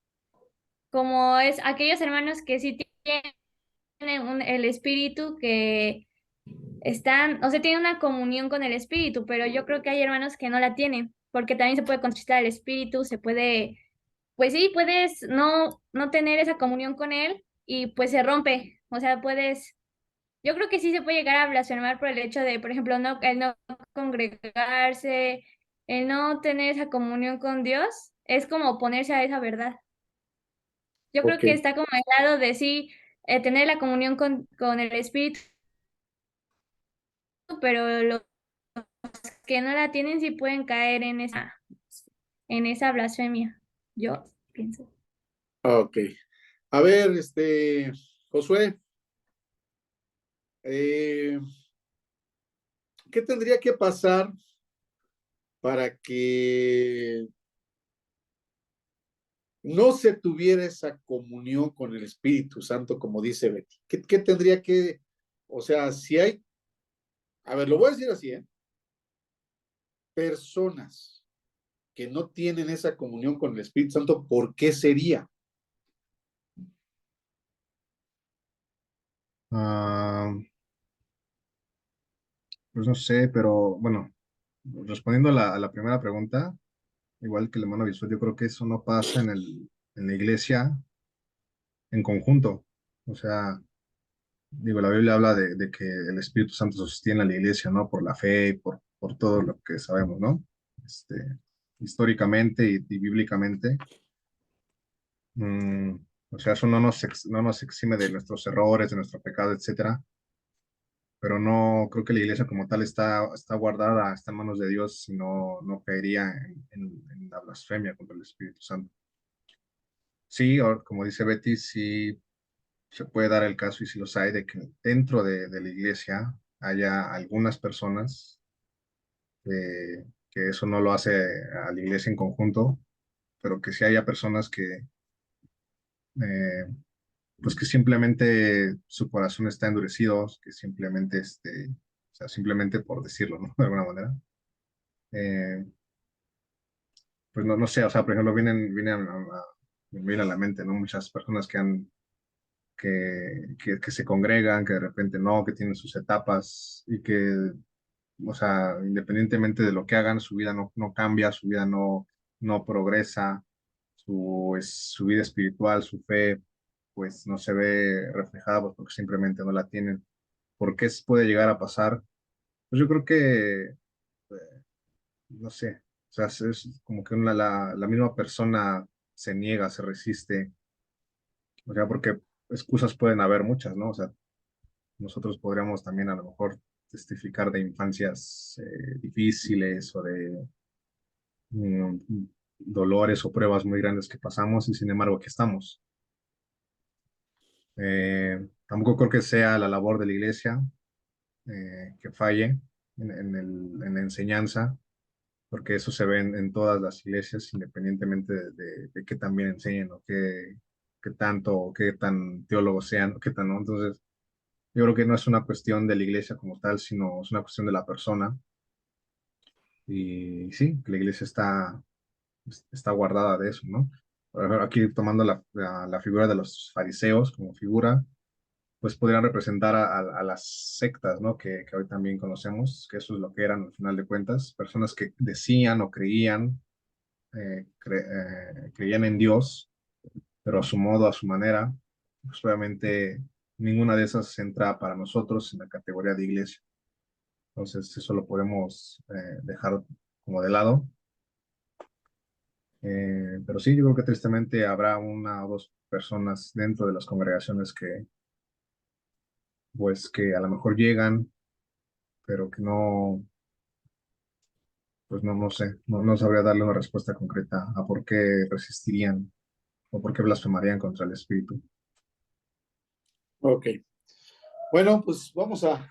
es aquellos hermanos que sí tienen el espíritu que están, o sea, tienen una comunión con el espíritu, pero yo creo que hay hermanos que no la tienen, porque también se puede contristar el espíritu, se puede, pues sí, puedes no tener esa comunión con él y pues se rompe, o sea, puedes, yo creo que sí se puede llegar a blasfemar por el hecho de, por ejemplo, el no congregarse, el no tener esa comunión con Dios, es como oponerse a esa verdad. Yo creo Ok, que está como al lado de sí, tener la comunión con el espíritu, pero los que no la tienen sí pueden caer en esa blasfemia. Yo pienso. ok. A ver, Josué, eh, ¿qué tendría que pasar para que no se tuviera esa comunión con el Espíritu Santo, como dice Betty? ¿Qué tendría que, o sea, si hay, a ver, lo voy a decir así, personas que no tienen esa comunión con el Espíritu Santo, ¿por qué sería? Ah, pues no sé, pero bueno, respondiendo a la primera pregunta, igual que el hermano Visual, yo creo que eso no pasa en la iglesia en conjunto. O sea, digo, la Biblia habla de que el Espíritu Santo sostiene a la iglesia, ¿no? Por la fe y por todo lo que sabemos, ¿no? Este, históricamente y bíblicamente. Mm, o sea, eso no nos exime de nuestros errores, de nuestro pecado, etcétera, pero no creo que la iglesia como tal está guardada, está en manos de Dios y no caería en la blasfemia contra el Espíritu Santo. Sí, como dice Betty, sí se puede dar el caso y sí los hay de que dentro de la iglesia haya algunas personas que eso no lo hace a la iglesia en conjunto, pero que sí haya personas eh, pues que simplemente su corazón está endurecido, que simplemente, o sea, simplemente por decirlo, ¿no? De alguna manera. Eh, pues no sé, o sea, por ejemplo, me viene a la mente, ¿no? Muchas personas que se congregan, que de repente no, que tienen sus etapas y que, o sea, independientemente de lo que hagan, su vida no cambia, su vida no progresa, su vida espiritual, su fe, pues no se ve reflejada pues, porque simplemente no la tienen. ¿Por qué puede llegar a pasar? Pues yo creo que, no sé, o sea, es como que la misma persona se niega, se resiste, o sea, porque excusas pueden haber muchas, ¿no? O sea, nosotros podríamos también a lo mejor testificar de infancias difíciles o de mm, dolores o pruebas muy grandes que pasamos y sin embargo aquí estamos. Tampoco creo que sea la labor de la iglesia que falle en la enseñanza, porque eso se ve en todas las iglesias, independientemente de qué también enseñen o qué tanto o qué tan teólogos sean o qué tan no. Entonces, yo creo que no es una cuestión de la iglesia como tal, sino es una cuestión de la persona. Y sí, la iglesia está guardada de eso, ¿no? Por ejemplo, aquí tomando la figura de los fariseos como figura, pues podrían representar a las sectas, ¿no? Que hoy también conocemos, que eso es lo que eran al final de cuentas, personas que decían o creían en Dios, pero a su modo, a su manera, pues obviamente ninguna de esas entra para nosotros en la categoría de iglesia. Entonces, eso lo podemos dejar como de lado. Pero sí, yo creo que tristemente habrá una o dos personas dentro de las congregaciones que, pues, que a lo mejor llegan, pero que no, pues no sé, no sabría darle una respuesta concreta a por qué resistirían o por qué blasfemarían contra el Espíritu. Ok. Bueno, pues vamos a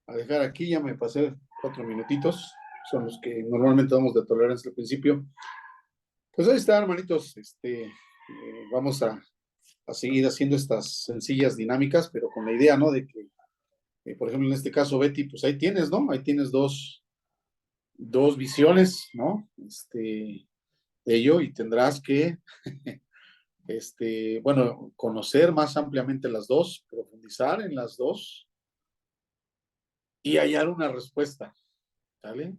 dejar aquí, ya me pasé 4 minutitos, son los que normalmente damos de tolerancia al principio. Pues ahí está, hermanitos, vamos a seguir haciendo estas sencillas dinámicas, pero con la idea, ¿no? De que, por ejemplo, en este caso, Betty, pues ahí tienes, ¿no? Ahí tienes dos visiones, ¿no? De ello, y tendrás que, bueno, conocer más ampliamente las dos, profundizar en las dos y hallar una respuesta, ¿vale?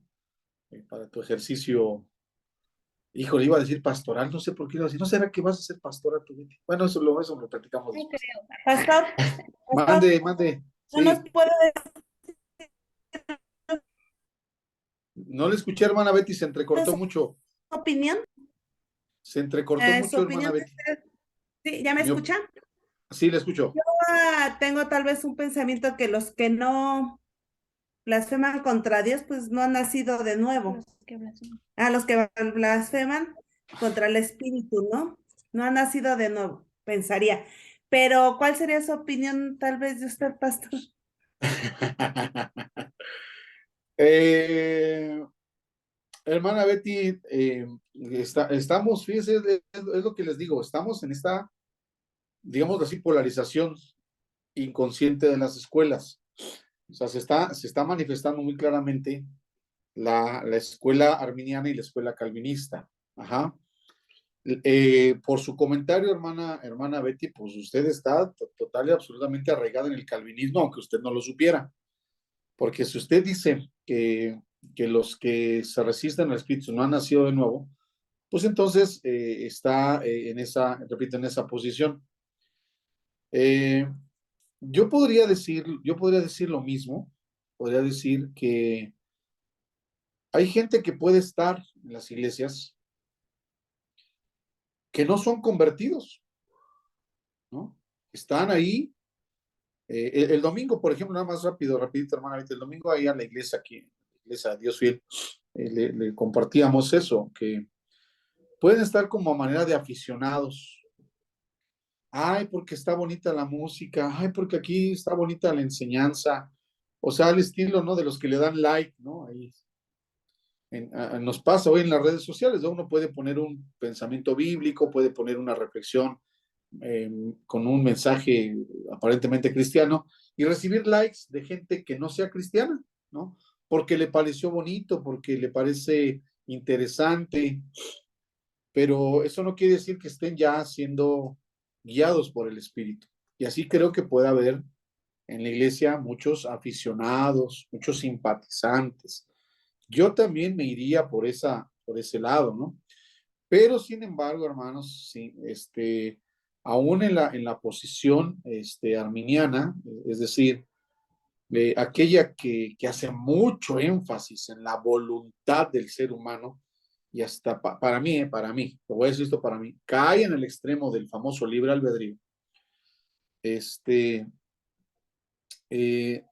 Para tu ejercicio. Híjole, iba a decir pastoral, no sé por qué iba a decir, ¿no será que vas a ser pastora tú, Betty? Bueno, eso lo platicamos No después. creo. Pastor, Mande, mande, ¿no nos sí. puede No le escuché, hermana Betty, se dar entrecortó su mucho. opinión? Se entrecortó Su mucho, hermana opinión de Betty. usted. ¿Sí? ¿Ya me Mi op- escucha? Sí, le escucho. Tengo tal vez un pensamiento que los que no blasfeman contra Dios, pues no han nacido de nuevo. Los que blasfeman. A los que blasfeman contra el Espíritu, ¿no? No han nacido de nuevo, pensaría. Pero, ¿cuál sería su opinión tal vez de usted, pastor? Eh, Hermana Betty, estamos, fíjese, es lo que les digo, estamos en esta, digamos así, polarización inconsciente de las escuelas. O sea, se está manifestando muy claramente la escuela arminiana y la escuela calvinista. Ajá. Por su comentario, hermana Betty, pues usted está total y absolutamente arraigada en el calvinismo, aunque usted no lo supiera. Porque si usted dice que los que se resisten al Espíritu no han nacido de nuevo, pues entonces está repito, en esa posición. Eh, yo podría decir lo mismo, podría decir que hay gente que puede estar en las iglesias que no son convertidos, ¿no? Están ahí. El domingo, por ejemplo, nada más rápido, rapidito, hermana, el domingo ahí a la iglesia, aquí, la iglesia de Dios Fiel, le compartíamos eso, que pueden estar como a manera de aficionados. Ay, porque está bonita la música, ay, porque aquí está bonita la enseñanza, o sea, al estilo, ¿no? De los que le dan like, ¿no? Ahí nos pasa hoy en las redes sociales, ¿no? Uno puede poner un pensamiento bíblico, puede poner una reflexión con un mensaje aparentemente cristiano y recibir likes de gente que no sea cristiana, ¿no? Porque le pareció bonito, porque le parece interesante, pero eso no quiere decir que estén ya siendo guiados por el Espíritu. Y así creo que puede haber en la iglesia muchos aficionados, muchos simpatizantes. Yo también me iría por ese lado, ¿no? Pero sin embargo, hermanos, sí, aún en la posición arminiana, es decir, aquella que hace mucho énfasis en la voluntad del ser humano, y hasta para mí, lo voy a decir esto para mí, cae en el extremo del famoso libre albedrío. Este, eh,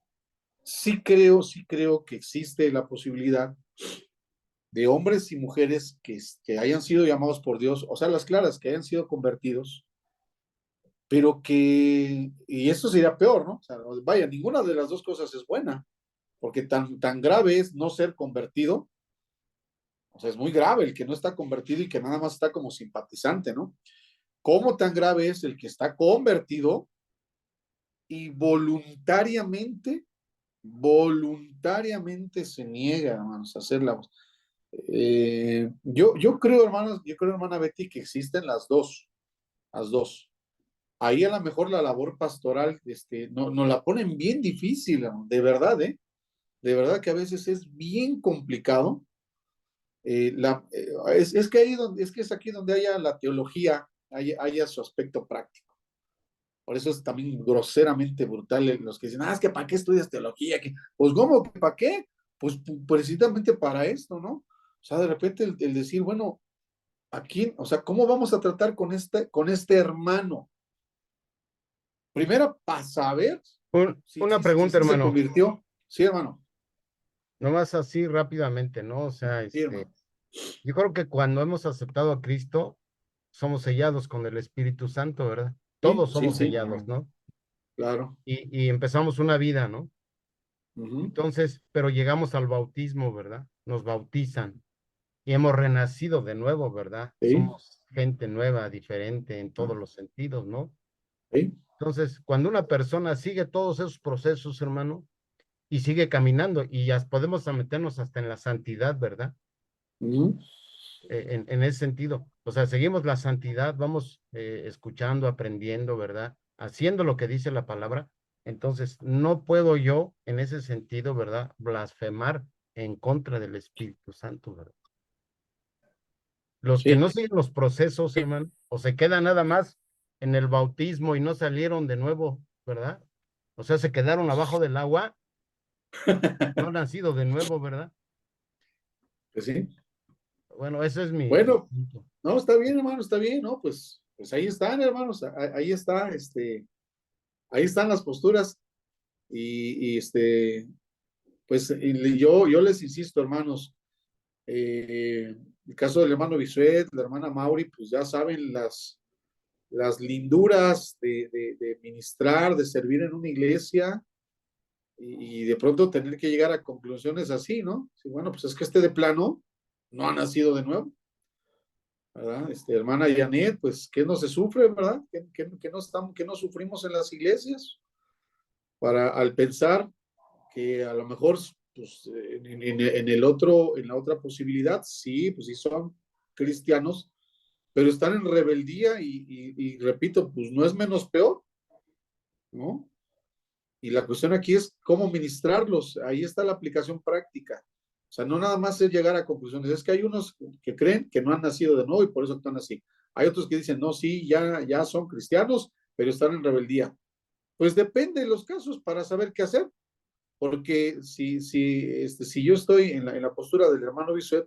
sí creo que existe la posibilidad de hombres y mujeres que hayan sido llamados por Dios, o sea, las claras, que hayan sido convertidos, pero y eso sería peor, ¿no? O sea, vaya, ninguna de las dos cosas es buena, porque tan grave es no ser convertido, o sea, es muy grave el que no está convertido y que nada más está como simpatizante, ¿no? ¿Cómo tan grave es el que está convertido y voluntariamente se niega, hermanos, a hacer la voz? Yo creo, hermanos, hermana Betty, que existen las dos. Ahí a lo mejor la labor pastoral, no la ponen bien difícil, de verdad, ¿eh? De verdad que a veces es bien complicado. Es que es aquí donde haya la teología, haya su aspecto práctico. Por eso es también groseramente brutal los que dicen, es que ¿para qué estudias teología? Pues, ¿cómo? ¿Para qué? Pues precisamente para esto, ¿no? O sea, de repente el decir, bueno, aquí, o sea, ¿cómo vamos a tratar con este hermano? Primero, para saber Una pregunta, se hermano, convirtió. Sí, hermano. nomás así rápidamente, ¿no? O sea, Sí, hermano. yo creo que cuando hemos aceptado a Cristo, somos sellados con el Espíritu Santo, ¿verdad? Sí, Todos sí, somos sí. sellados, ¿no? Claro. Y empezamos una vida, ¿no? Ujú. Entonces, pero llegamos al bautismo, ¿verdad? Nos bautizan y hemos renacido de nuevo, ¿verdad? Sí, Somos gente nueva, diferente en todos los sentidos, ¿no? sí. Entonces, cuando una persona sigue todos esos procesos, hermano, y sigue caminando, y ya podemos meternos hasta en la santidad, ¿verdad? Ujú. En ese sentido. O sea, seguimos la santidad, vamos escuchando, aprendiendo, ¿verdad? Haciendo lo que dice la palabra. Entonces, no puedo yo, en ese sentido, ¿verdad? Blasfemar en contra del Espíritu Santo, ¿verdad? Los que Sí. no siguen los procesos, hermano, o se quedan nada más en el bautismo y no salieron de nuevo, ¿verdad? O sea, se quedaron abajo del agua, no han nacido de nuevo, ¿verdad? Pues sí. Bueno, ese es mi Bueno, punto. no, está bien, hermano, está bien, ¿no? Pues ahí están, hermanos, ahí está, ahí están las posturas y pues yo les insisto, hermanos, el caso del hermano Bisuet, la hermana Mauri, pues ya saben las linduras de ministrar, de servir en una iglesia y de pronto tener que llegar a conclusiones así, ¿no? Sí, bueno, pues es que de plano no ha nacido de nuevo. ¿Verdad? Hermana Janet, pues, ¿qué no se sufre, verdad? ¿Qué no sufrimos en las iglesias? Al pensar que a lo mejor, pues, en la otra posibilidad, sí, pues sí son cristianos, pero están en rebeldía y repito, pues no es menos peor, ¿no? Y la cuestión aquí es cómo ministrarlos. Ahí está la aplicación práctica. O sea, no nada más es llegar a conclusiones. Es que hay unos que creen que no han nacido de nuevo y por eso actúan así. Hay otros que dicen, no, sí, ya son cristianos, pero están en rebeldía. Pues depende de los casos para saber qué hacer. Porque si yo estoy en la postura del hermano Bisuet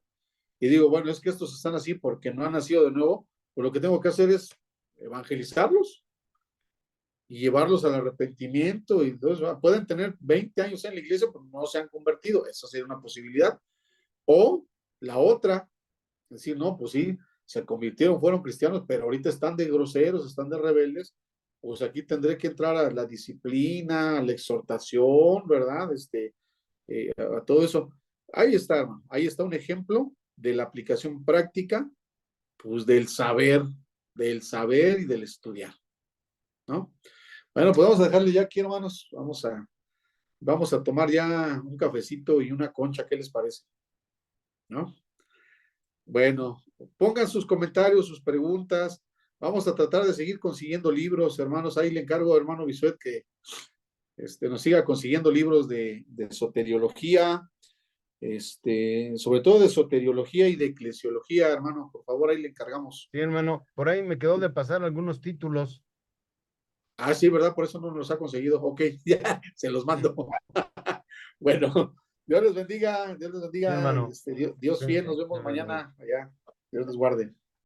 y digo, bueno, es que estos están así porque no han nacido de nuevo, pues lo que tengo que hacer es evangelizarlos y llevarlos al arrepentimiento. Y entonces pueden tener 20 años en la iglesia, pero no se han convertido. Esa sería una posibilidad. O la otra, decir, no, pues sí, se convirtieron, fueron cristianos, pero ahorita están de groseros, están de rebeldes. Pues aquí tendré que entrar a la disciplina, a la exhortación, ¿verdad? A todo eso. Ahí está, hermano. Ahí está un ejemplo de la aplicación práctica, pues del saber y del estudiar, ¿no? Bueno, pues vamos a dejarle ya aquí, hermanos. Vamos a tomar ya un cafecito y una concha, ¿qué les parece? ¿No? Bueno, pongan sus comentarios, sus preguntas. Vamos a tratar de seguir consiguiendo libros, hermanos. Ahí le encargo, hermano Bisuet, que nos siga consiguiendo libros de soteriología, sobre todo de soteriología y de eclesiología, hermano. Por favor, ahí le encargamos. Sí, hermano, por ahí me quedó de pasar algunos títulos. Ah, sí, ¿verdad? Por eso no nos ha conseguido. Ok, ya, se los mando. Bueno, Dios les bendiga, Dios les Sí, bendiga. hermano. Dios Sí, fiel, nos vemos Dios les bendiga. mañana allá. Dios les guarde.